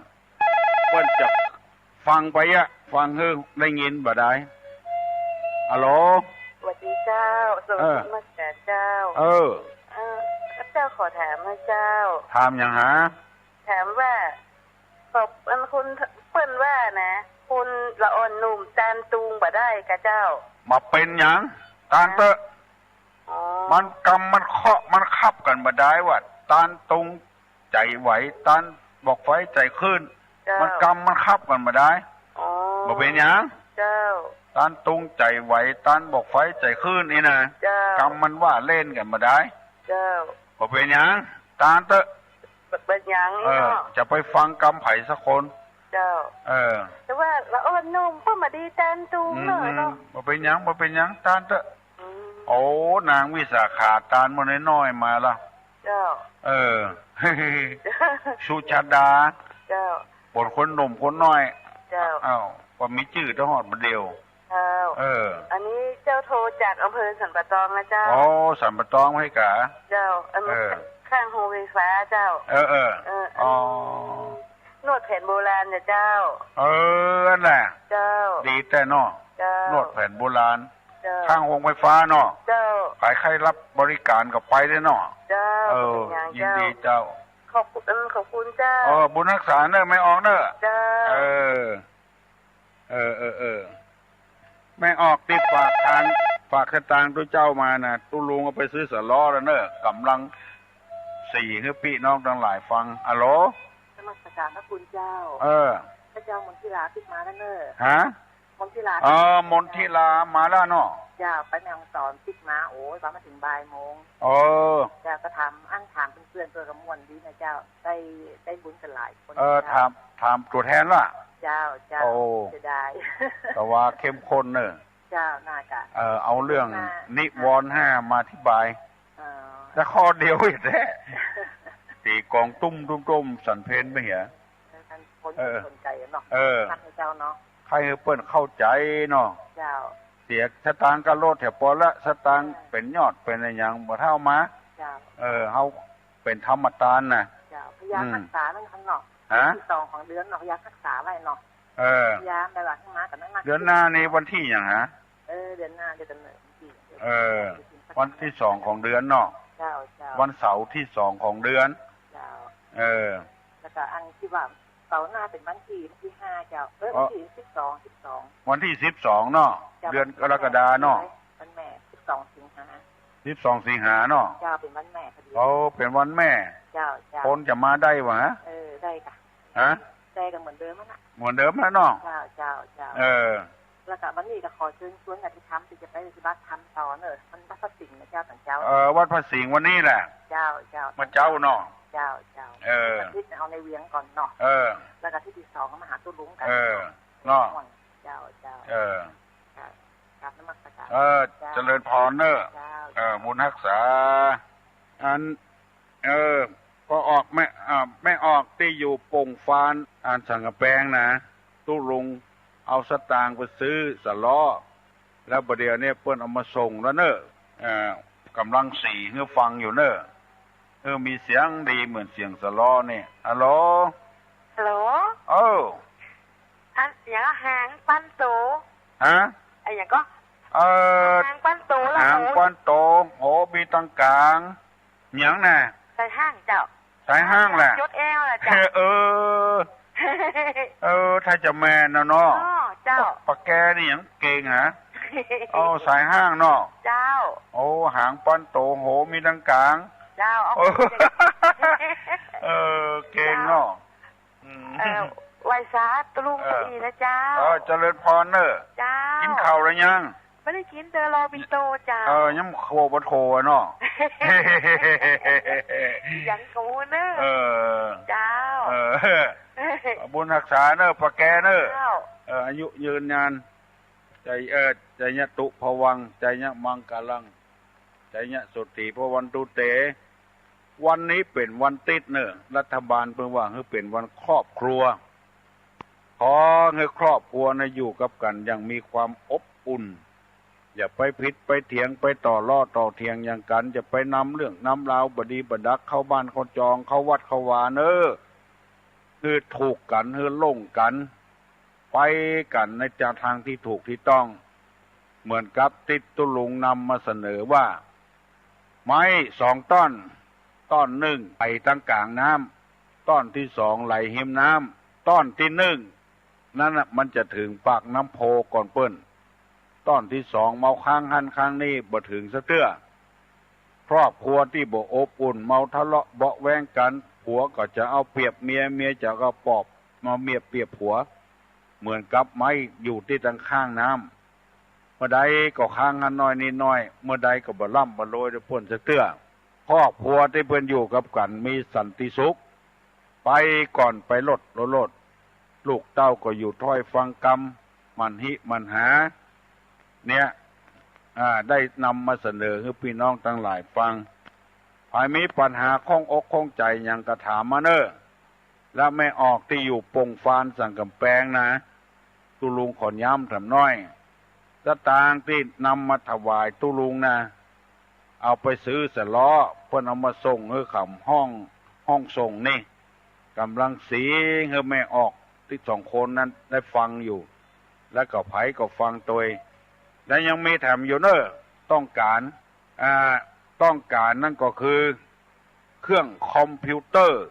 เพิ่นจะฟังไปอะฟังเฮ้ได้ยินบ่ได้ฮัลโหลสวัสดีเจ้าสวัสดีมัสการเจ้าเจ้าขอถามนะเจ้าถามอย่างฮะถามว่าขอบคุณเปิ้นว่านะคุณละอ่อนหนุ่มจานตุงบ่ได้กะเจ้ามาเป็นหยังตานเตอะมันกรรมมันเคาะมันคับกันบ่ได้ว่าตานตุงใจไหวตานบอกไฟใจขึ้นมันกรรมมันคับกันบ่ได้บ่เป็นหยังเจ้าตานตุงใจไหวตานบอกไฟใจขึ้นนี่นะกรรมมันว่าเล่นกันบ่ได้เจ้าบ่เป็นหยังตานเตอะเป็นหยังจะไปฟังกรรมไผสักคนเจ้าแต่ว่าละอ่อนนุ่มก็มาดีจานตุงเนาะบ่เป็นหยังบ่เป็นหยังตานเตอะโอ้นางวิสาขาตานมื้อน้อยๆมาละเจ้าสุชาดาเจ้าบทคนหนุ่มคนน้อยเจ้าอ้าวว่ามีชื่อทหารมาเดียวเจ้าอันนี้เจ้าโทรจากอำเภอสันปะตองนะเจ้าสันปะตองให้กะเจ้าอันนี้ข้างโฮไฟฟ้าเจ้านวดแผนโบราณเนี่ยเจ้านั่นแหละเจ้าดีแต่นอนวดแผนโบราณข้างโรงไฟฟ้าเนาะเจ้าใครรับบริการก็ไปได้เนาะเจ้ายินดีเจ้าขอบคุณเจ้าบุญรักษาเนอะไม่ออกเนอะเจ้าไม่ออกติดฝากสตางค์ตัวเจ้ามานะตู้ลุงเอาไปซื้อสล้อแล้วเนอะกำลัง4ให้พี่น้องทั้งหลายฟังอะโหลนมัสการพระคุณเจ้าพระเจ้ามนทิลาติดมาแล้วเนอะฮะมนทิลามนทิลามาแล้วเนาะเจ้าไปแมงสอนติดมาโอ้ยมาถึงบ่ายโมงเจ้าก็ทำอั้นถามเพื่อนตัวกระมวลดีนะเจ้าได้บุญกันหลายคนถามตัวแทนล่ะเจ้าจะได้แต่ว่าเข้มข้นเนอะเจ้าน่ากะเอาเรื่องนิวรณ์5มาอธิบายแต่ข้อเดียวอีกแท้ตีกองตุ้มสันเพนไม่เหี้ยคนสนใจเนาะท่านเจ้าเนาะใครเปิ้นเข้าใจเนาะเจ้าเสียสตางค์ก็โลดแถวปอละสตางค์เป็นยอดเป็นอะไรอย่างบ่เท่ามาเจ้าเฮาเป็นธรรมทานน่ะเจ้าพยายามรักษานั่นข้างนอกที่2ของเดือนเนาะพยายามรักษาไว้เนาะพยายามได้ว่าขึ้นมากันนั่นเดือนหน้านี่วันที่หยังฮะเดือนหน้าเดือนวันที่2ของเดือนเนาะเจ้าวันเสาร์ที่2ของเดือนเจ้าแล้วก็อันที่ว่าเสาร์หน้าเป็นวันที่5เจ้าวันที่12วันที่12เนาะเดือนกรกฎาเนาะวันแม่12สิงหาเนาะเจ้าเป็นวันแม่พอดีเป็นวันแม่เจ้าคนจะมาได้วะได้ค่ะได้กันเหมือนเดิมนะเหมือนเดิมแล้วเนาะเจ้าแล้วก็วันนี้ก็ขอเชิญชวนกันที่ทำที่จะไปที่วัดทำต่อเนอะมันวัดพระสิงห์นะเจ้าต่างเจ้าวัดพระสิงห์วันนี้แหละเจ้ามาเจ้าเนาะเจ้าที่เอาในเวียงก่อนเนาะแล้วก็ที่2ก็มาหาตู้ลุงกันเนาะเจ้าครับนมัสการเจริญพรเนอะบุญรักษาอันก็ออกไม่ออกที่อยู่ปงฟานอันสังกะแปงนะตู้ลุงเอาสตางค์ไปซื้อสล้อแล้วประเดี๋ยวนี้เปิ้นเอามาส่งแล้วเนอะกำลัง4ให้ฟังอยู่เนอะมีเสียงดีเหมือนเสียงสล้อนี่ฮัลโหลอันเสียงหางปั้นโตไอ้อย่างก็หางปั้นโตแล้วหางปั้นโตโหมีตังกลางหยังน่ะใส่ห้างเจ้าใส่ห้างแหละยศแอลล่ะเจ้าถ้าจะแม่นเนาะเจ้าปะแกนี่หยังเก่งฮะสายห้างเนาะเจ้าหางปั้นโตโหมีตังกลางเจ้าเก่งเนาะไวซาตลุงอีนะเจ้าเจริญพรเนอะเจ้ากินข้าวหรือยังไป ไม่ได้กินเตอรอบินโตจ้ายังโคบะโทเนาะยังกูเนอะเจ้าบุญรักษาเนอะปะแกเนอะอายุยืนนานใจยะตุภวังใจยะมังกาลังใจยะสุติภวันตุเตวันนี้เป็นวันติดเนอะรัฐบาลเพิ่งว่าให้เป็นวันครอบครัวขอให้ครอบครัวนะอยู่กับกันอย่างมีความอบอุ่นอย่าไปผิดไปเถียงไปต่อล้อต่อเถียงอย่างกันจะไปนำเรื่องนำราวบดีบดักเข้าบ้านเข้าจองเข้าวัดเข้าวาเนอะคือถูกกันคือล่งกันไปกันในทางที่ถูกที่ต้องเหมือนกับติดตุลุงนำมาเสนอว่าไม้2 ต้นต้นหนึ่งไปตั้งกลางน้ำต้นที่2ไหลหิมน้ำต้นที่1นั่นน่ะมันจะถึงปากน้ำโพก่อนเปิ้นต้นที่2เมาค้างหันค้างนี้บ่ถึงสะเตื้อครอบครัวที่บ่อบอุ่นเมาทะเลาะเบาะแว้งกันผัวก็จะเอาเปรียบเมียเมียจะก็ปอบมาเมียเปรียบผัวเหมือนกับไม้อยู่ที่ตั้งข้างน้ำเมื่อใดก็ค้างหันน้อยนิดน้อยเมื่อใดก็บ่ล่ำบ่โรยได้พ้นสะเตื้อครอบครัวที่เพิ่นอยู่กับกันมีสันติสุขไปก่อนไปลดลูกเต้าก็อยู่ถ้อยฟังกรรมมันหิมันหาเนี่ยได้นำมาเสนอให้พี่น้องทั้งหลายฟังภายมีปัญหาข้องอกข้องใจอย่างกระถามมาเนอะแล้วไม่ออกที่อยู่ปงฟานสั่งกำแพงนะตุลุงขอนย้ำทำน้อยสตางค์ที่นำมาถวายตุลุงนะเอาไปซื้อเสล้อเพื่อนเอามาส่งให้ขำห้องส่งนี่กำลังสีให้แม่ออกที่2 คนนั้นได้ฟังอยู่แล้วก็ไผก็ฟังตัวและยังมีแถมอยู่เนอะต้องการนั่นก็คือเครื่องคอมพิวเตอร์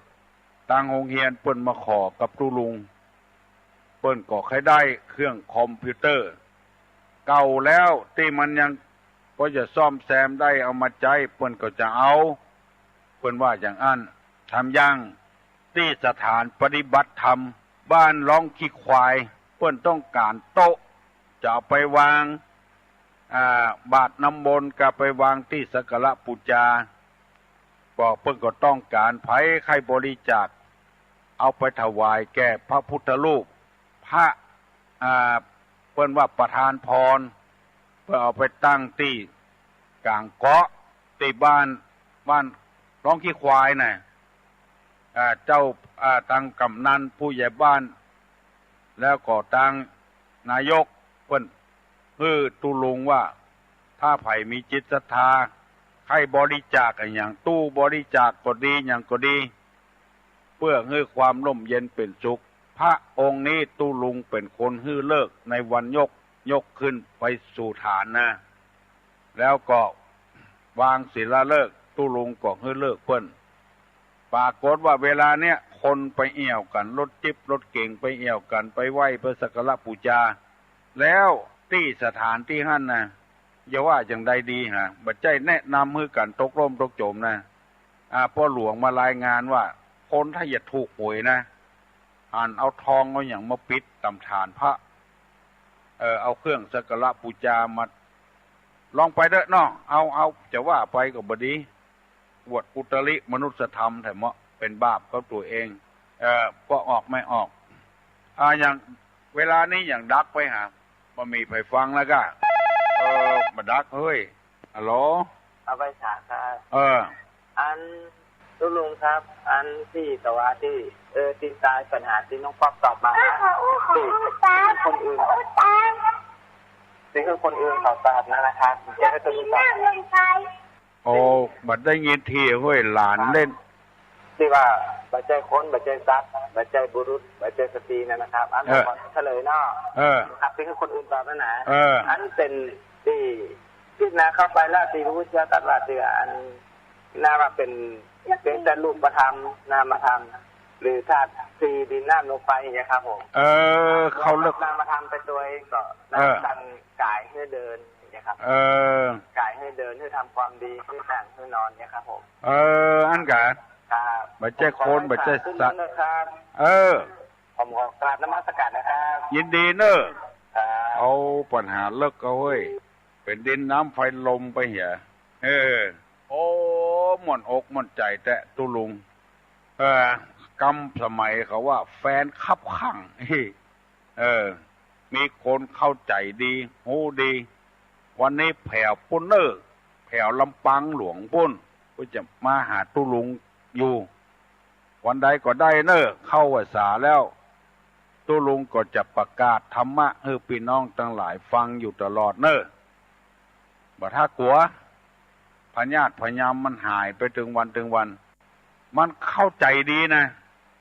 ทางโรงเรียนเปิ้นมาขอกับตุลุงเปิ้นก็ให้ได้เครื่องคอมพิวเตอร์เก่าแล้วที่มันยังก็จะซ่อมแซมได้เอามาใจเปิ้นก็จะเอาเปิ้นว่าอย่างอันทำยังที่สถานปฏิบัติธรรมบ้านร้องขี้ควายเปิ้นต้องการโต๊ะจะเอาไปวางบาทน้ำมนต์ก็ไปวางที่สักการะบูชาบอกเพิ่นก็ต้องการไผใครบริจาคเอาไปถวายแก่พระพุทธรูปพระเพิ่นว่าประธานพรเพื่อเอาไปตั้งที่กลางเกาะที่บ้านร้องขี้ควายน่ะเจ้าทางกำนันผู้ใหญ่บ้านแล้วก็ทางนายกเพิ่นตุลุงว่าถ้าไผมีจิตศรัทธาใครบริจาคอย่างตู้บริจาคก็ดีอย่างก็ดีเพื่อให้ความร่มเย็นเป็นสุขพระองค์นี้ตุลุงเป็นคนให้เลิกในวันยกขึ้นไปสู่ฐานนะแล้วก็วางศิลาฤกษ์ตุลุงก็ให้เลิกเพิ่นปรากฏว่าเวลาเนี้ยคนไปเอี่ยวกันรถจิ๊บรถเก่งไปเอี่ยวกันไปไหว้เพื่อสักการะบูชาแล้วที่สถานที่หั่นนะอย่าว่าอย่างใดดีฮะบัดใจแนะนำให้กันตกร่มตกโจมนะพ่อหลวงมารายงานว่าคนถ้าอย่าถูกหวยนะเอาทองเอาอย่างมาปิดตำฐานพระเอาเครื่องสักการะบูชามาลองไปเด้อเนาะเอาจะว่าไปก็บ่ดีอวดอุตริมนุสธรรมแต่เหมาะเป็นบาปกับตัวเองก็ออกไม่ออกอย่างเวลานี้อย่างดักไปหาบ่มีไผฟังแล้วก็มาดักเฮ้ยฮัลโหลเอาไปฉากครับอันลุงครับอันที่แต่ว่าที่ติดตายปัญหาที่น้องป๊อปตอบมาที่คนอื่นที่คือคนอื่นเขาตอบนะครับจะให้ตัวลุงตอบโอ้บัดได้ยินทีเฮ้ยหลานเล่นที่ว่าบัจจัยคนบัจจัยทรัพย์บัจจัยบุรุษบัจจัยสตรีนะครับอันนี้ขอเฉลยเนาะครับที่คือคนอื่นตอบนะอันเป็นที่นาเข้าไปแล้วที่รู้จะตัดว่าเสืออันน่าว่าเป็นแต่รูปประธรรมนามธรรมหรือธาตุสี่ดินน้ำลมไฟอย่างนี้ครับผมเขาเลิกนามธรรมไปตัวเองก็ตั้งกายให้เดินอย่างนี้ครับกายให้เดินให้ทำความดีให้นั่งให้นอนเนี่ยครับผมอันกันบัจจัยคนบัจจัยสัตว์ผมขอกราบนมัสการนะครับยินดีเนอะเอาปัญหาเลิกเอาเว้ย เป็นดินน้ำไฟลมไปเหี่ยโอ้ม่วนอกม่วนใจแต่ตุลุงกำสมัยเขาว่าแฟนคับข้างมีคนเข้าใจดีหูดีวันนี้แผ่วปุ่นเนอร์แผ่วลำปังหลวงปุ่นก็จะมาหาตุลุงอยู่วันใดก็ได้เนอร์เข้าพรรษาแล้วตุลุงก็จะประกาศธรรมะให้พี่น้องทั้งหลายฟังอยู่ตลอดเนอร์บ่ถ้ากลัวพญาติพญามมันหายไปถึงวันมันเข้าใจดีนะ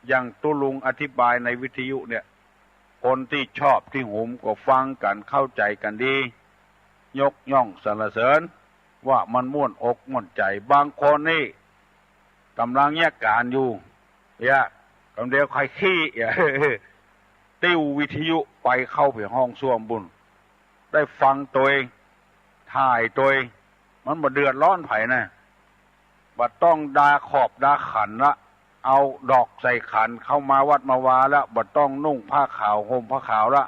อย่างตุลุงอธิบายในวิทยุเนี่ยคนที่ชอบที่หุมก็ฟังกันเข้าใจกันดียกย่องสรรเสริญว่ามันม่วนอกม่วนใจบางคนนี่กำลังแยกการอยู่กำเดียวใครขี้ติ้ววิทยุไปเข้าไปห้องส้วมบุญได้ฟังตัวเองถ่ายตัวเองมันบ่เดือดร้อนไผนะบ่ต้องดาขอบดาขันละเอาดอกใส่ขันเข้ามาวัดมาวาแล้วบ่ต้องนุ่งผ้าขาวห่มผ้าขาวละ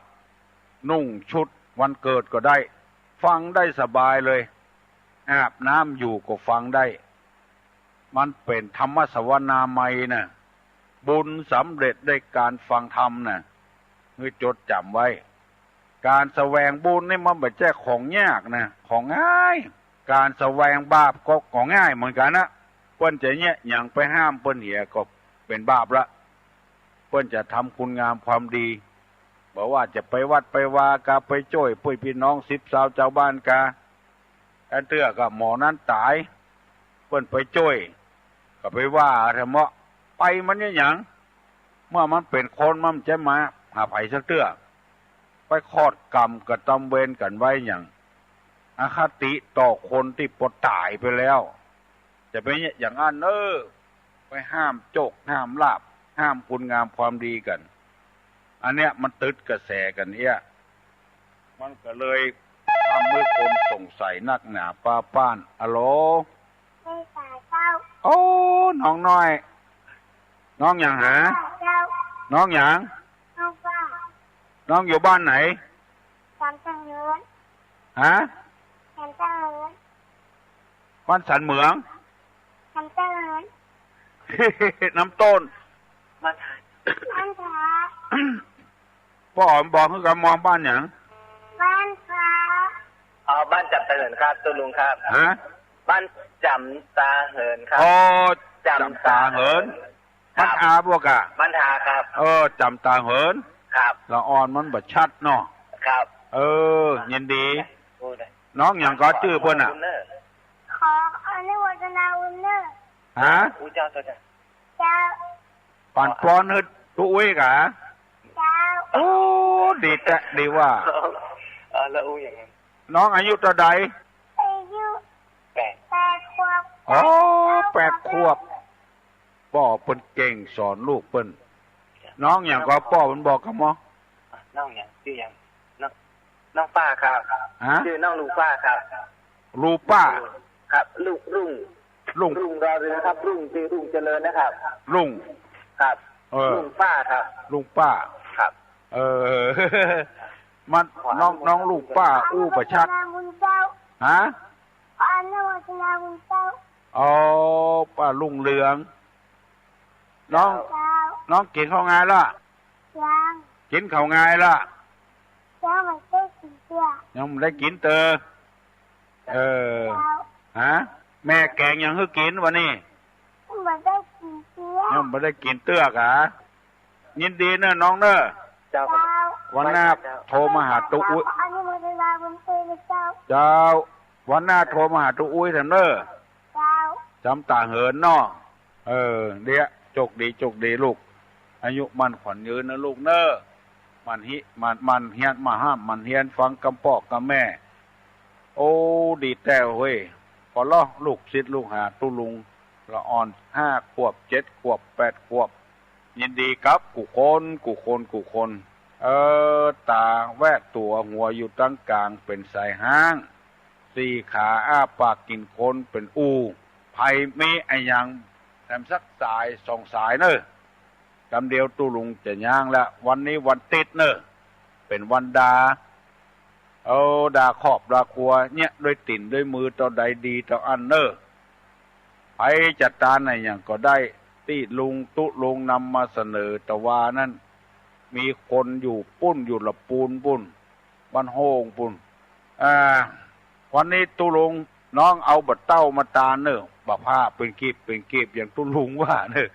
นุ่งชุดวันเกิดก็ได้ฟังได้สบายเลยอาบน้ำอยู่ก็ฟังได้มันเป็นธรรมสวนามัยนะบุญสำเร็จได้การฟังธรรมนะให้จดจำไว้การแสวงบุญนี่มันไม่ใช่ของยากนะของง่ายการแสวงบาปก็ของง่ายเหมือนกันนะเปิ้นจะเนี่ยอย่างไปห้ามเปิ้นเหี่ยก็เป็นบาปละเปิ้นจะทำคุณงามความดีบอกว่าจะไปวัดไปวากาไปช่วยพี่น้อง10 สาวเจ้าบ้านกาอันเตื้อกับหมอนั้นตายเปิ้นไปช่วยก็ไปว่าธรรมะไปมันเนี่ยหยังเมื่อมันเป็นคนมันจะมาหาไผสักเตื้อไปคอดกรรมกับตำเวรกันไว้อย่างอคติต่อคนที่ปดตายไปแล้วจะเป็นอย่างนั้นไปห้ามโจกห้ามลาบห้ามคุณงามความดีกันอันเนี้ยมันตึดกระแสกันมันก็เลยทำให้คนสงสัยนักหนาป้านอะโหลไม่ตายเจ้าโอ้น้องน้อยน้องอย่างหาน้องอย่างน้องป้าน้องอยู่บ้านไหนจำจังเลยฮะจำจังเลยบ้านสันเหมืองจำจังเลยน้ำต้นบ้านผาพ่ออ๋อมบอกให้กับมองบ้านอย่างบ้านผาบ้านจำตาเหินครับตุลุงครับฮะบ้านจำตาเหินครับจำตาเหินบ้านอาบวกอะบ้านทาครับจำตาเหินครับละอ่อนมันบัดชัดเนาะครับยินดีน้องอย่างก็ชื่อเพิ่นอ่ะขออนุโมทนาบุญเนอร์ฮะเจ้าตัวเจ้าปั่นป้อนฮึดตุ้ยกะเจ้าโอ้ดีแต่ดีว่าแล้วอย่างนั้นน้องอายุเท่าใดอายุ8 ขวบ8 ขวบพ่อเพิ่นเก่งสอนลูกเพิ่นน้องอย่างก็พ่อมันบอกกับหมอน้องอย่างชื่ออย่างน้องป้าครับชื่อน้องลูป้าครับลูป้าครับรุ่งรอเรือครับรุ่งชื่อรุ่งเจริญนะครับรุ่งครับลุงป้าครับลุงป้าครับมันน้องลูกป้าอู้ประชัดฮะอนุโมทนาบุญเจ้าป้าลุงเหลืองน้องกินข้าวงายละยังกินข้าวงายละยังไม่ได้กินเตื้อยังไม่ได้กินเตอฮะแม่แกงยังให้กินวันนี้ไม่ได้กินเตื้อยังไม่ได้กินเตื้อกะยินดีเนอะน้องเนอะวันหน้าโทรมาหาตุ๊อุ้ยเจ้าวันหน้าโทรมาหาตุ๊อุ้ยเถอะเนอะจำตาเหินเนาะเดี๋ยวโชคดีลูกอายุมันขวัญยืนนะลูกเนอะมันเฮียนมาห้ามมันเฮียนฟังกำปอกกับแม่โอ้ดีแต่เว้ยพอล้อลูกศิษย์ลูกหาตุลุงละอ่อน5 ขวบ 7 ขวบ 8 ขวบยินดีครับกูคนตาแวะตัวหัวอยู่ตั้งกลางเป็นสายห้าง4 ขาอ้าปากกินคนเป็นอูไผ่มีไอ้ยังแถมสักสาย2 สายเนอะกำเดียวตุลุงจะย่างแล้ววันนี้วันติดเนอะเป็นวันดา เอาด่าขอบด่าครัวเนี่ยด้วยติ่นด้วยมือต่อใดดีต่ออันเนอร์ไปจัดการในอย่างก็ได้ที่ลุงตุลุงนำมาเสนอแต่ว่านั้นมีคนอยู่ปุ้นอยู่ละปูนปุ้นบ้านโฮงปุ้นวันนี้ตุลุงน้องเอาบัดเต้ามาตาเนอบ่ผ้าเป็นกีบอย่างตุลุงว่าเนอ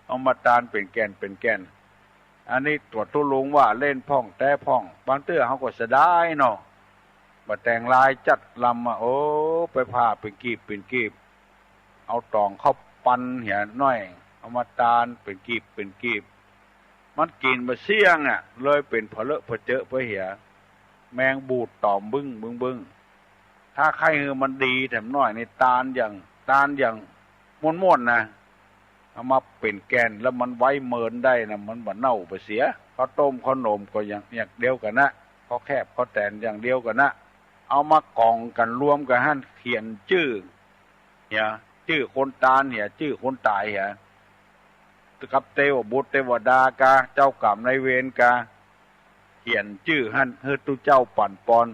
เอามาตานเป็นแก่นอันนี้ตัวตุลุงว่าเล่นพ่องแต่พ่องบางเตื้อเขาก็เสียดายเนาะมาแต่งลายจัดลำโอ้ไปผ้าเป็นกีบเอาตองเข้าปันเหี่ยน้อยเอามาตานเป็นกีบมันกินมาเสี่ยงเลยเป็นเพลอะเพเจอะเพเหี่ยแมงบูดตอมบึ้งถ้าใครมันดีแถมน้อยในตานอย่างม้วนๆนะเอามาเป็นแกนแล้วมันไว้เมินได้นะมันบ่เน่าไปเสียข้าวต้มข้าวนมก็อย่างเดียวกันนะข้าวแคบข้าวแตนอย่างเดียวกันนะเอามากองกันรวมกันหั่นเขียนชื่อชื่อคนตายชื่อคนตายกับเทวบุตรเทวดากาเจ้ากรรมนายเวรกาเขียนชื่อหั่นเฮือตุเจ้าปั่นปอน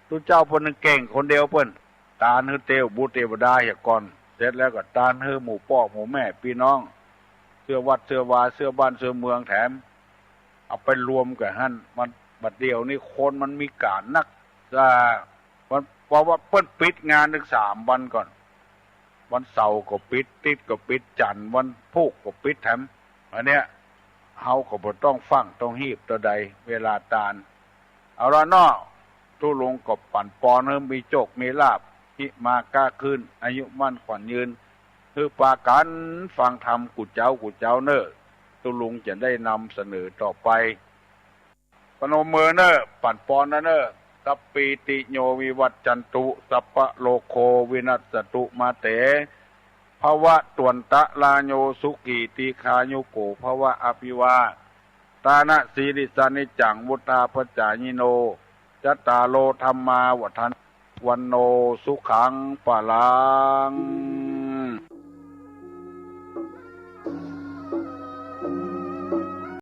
ตุเจ้าเพิ่นเก่งคนเดียวเพิ่นตาเฮือเทวบุตรเทวดาอย่าก่อนเสร็จแล้วก็ตาเฮือหมู่พ่อหมู่แม่พี่น้องเสื้อวัดเสื้อวาเสื้อบ้านเสื้อเมืองแถมเอาไปรวมกันหั่นมันบัดเดียวนี่คนมันมีการนักเพราะว่าเพิ่นปิดงานถึง3 วันก่อนวันเสาร์ก็ปิดติดก็ปิดจันทร์วันพุธก็ปิดแถมอันเนี้ยเฮาก็บ่ต้องฟังต้องฮีบตัวใดเวลาตาลเอาละเนาะตุลงก็ปั่นปอนมีโชคมีลาภที่มาก้าขึ้นอายุมั่นขวัญยืนคือปากันฟังธรรมกุเจ้าเนอตุลุงจะได้นำเสนอต่อไปปนมมือเนอปั่นปอนนะเนอสัพปีติโยวิวัตจันตุสัพพะโลโควินัสสตุมาเตภวะตวนตะลาโยสุขีติคาโยโกภวะอภิวาตานะสีริสานิจังวุตาปจายิโนจัตตาโลธรรมาวัฏันวันโนสุขังปะลัง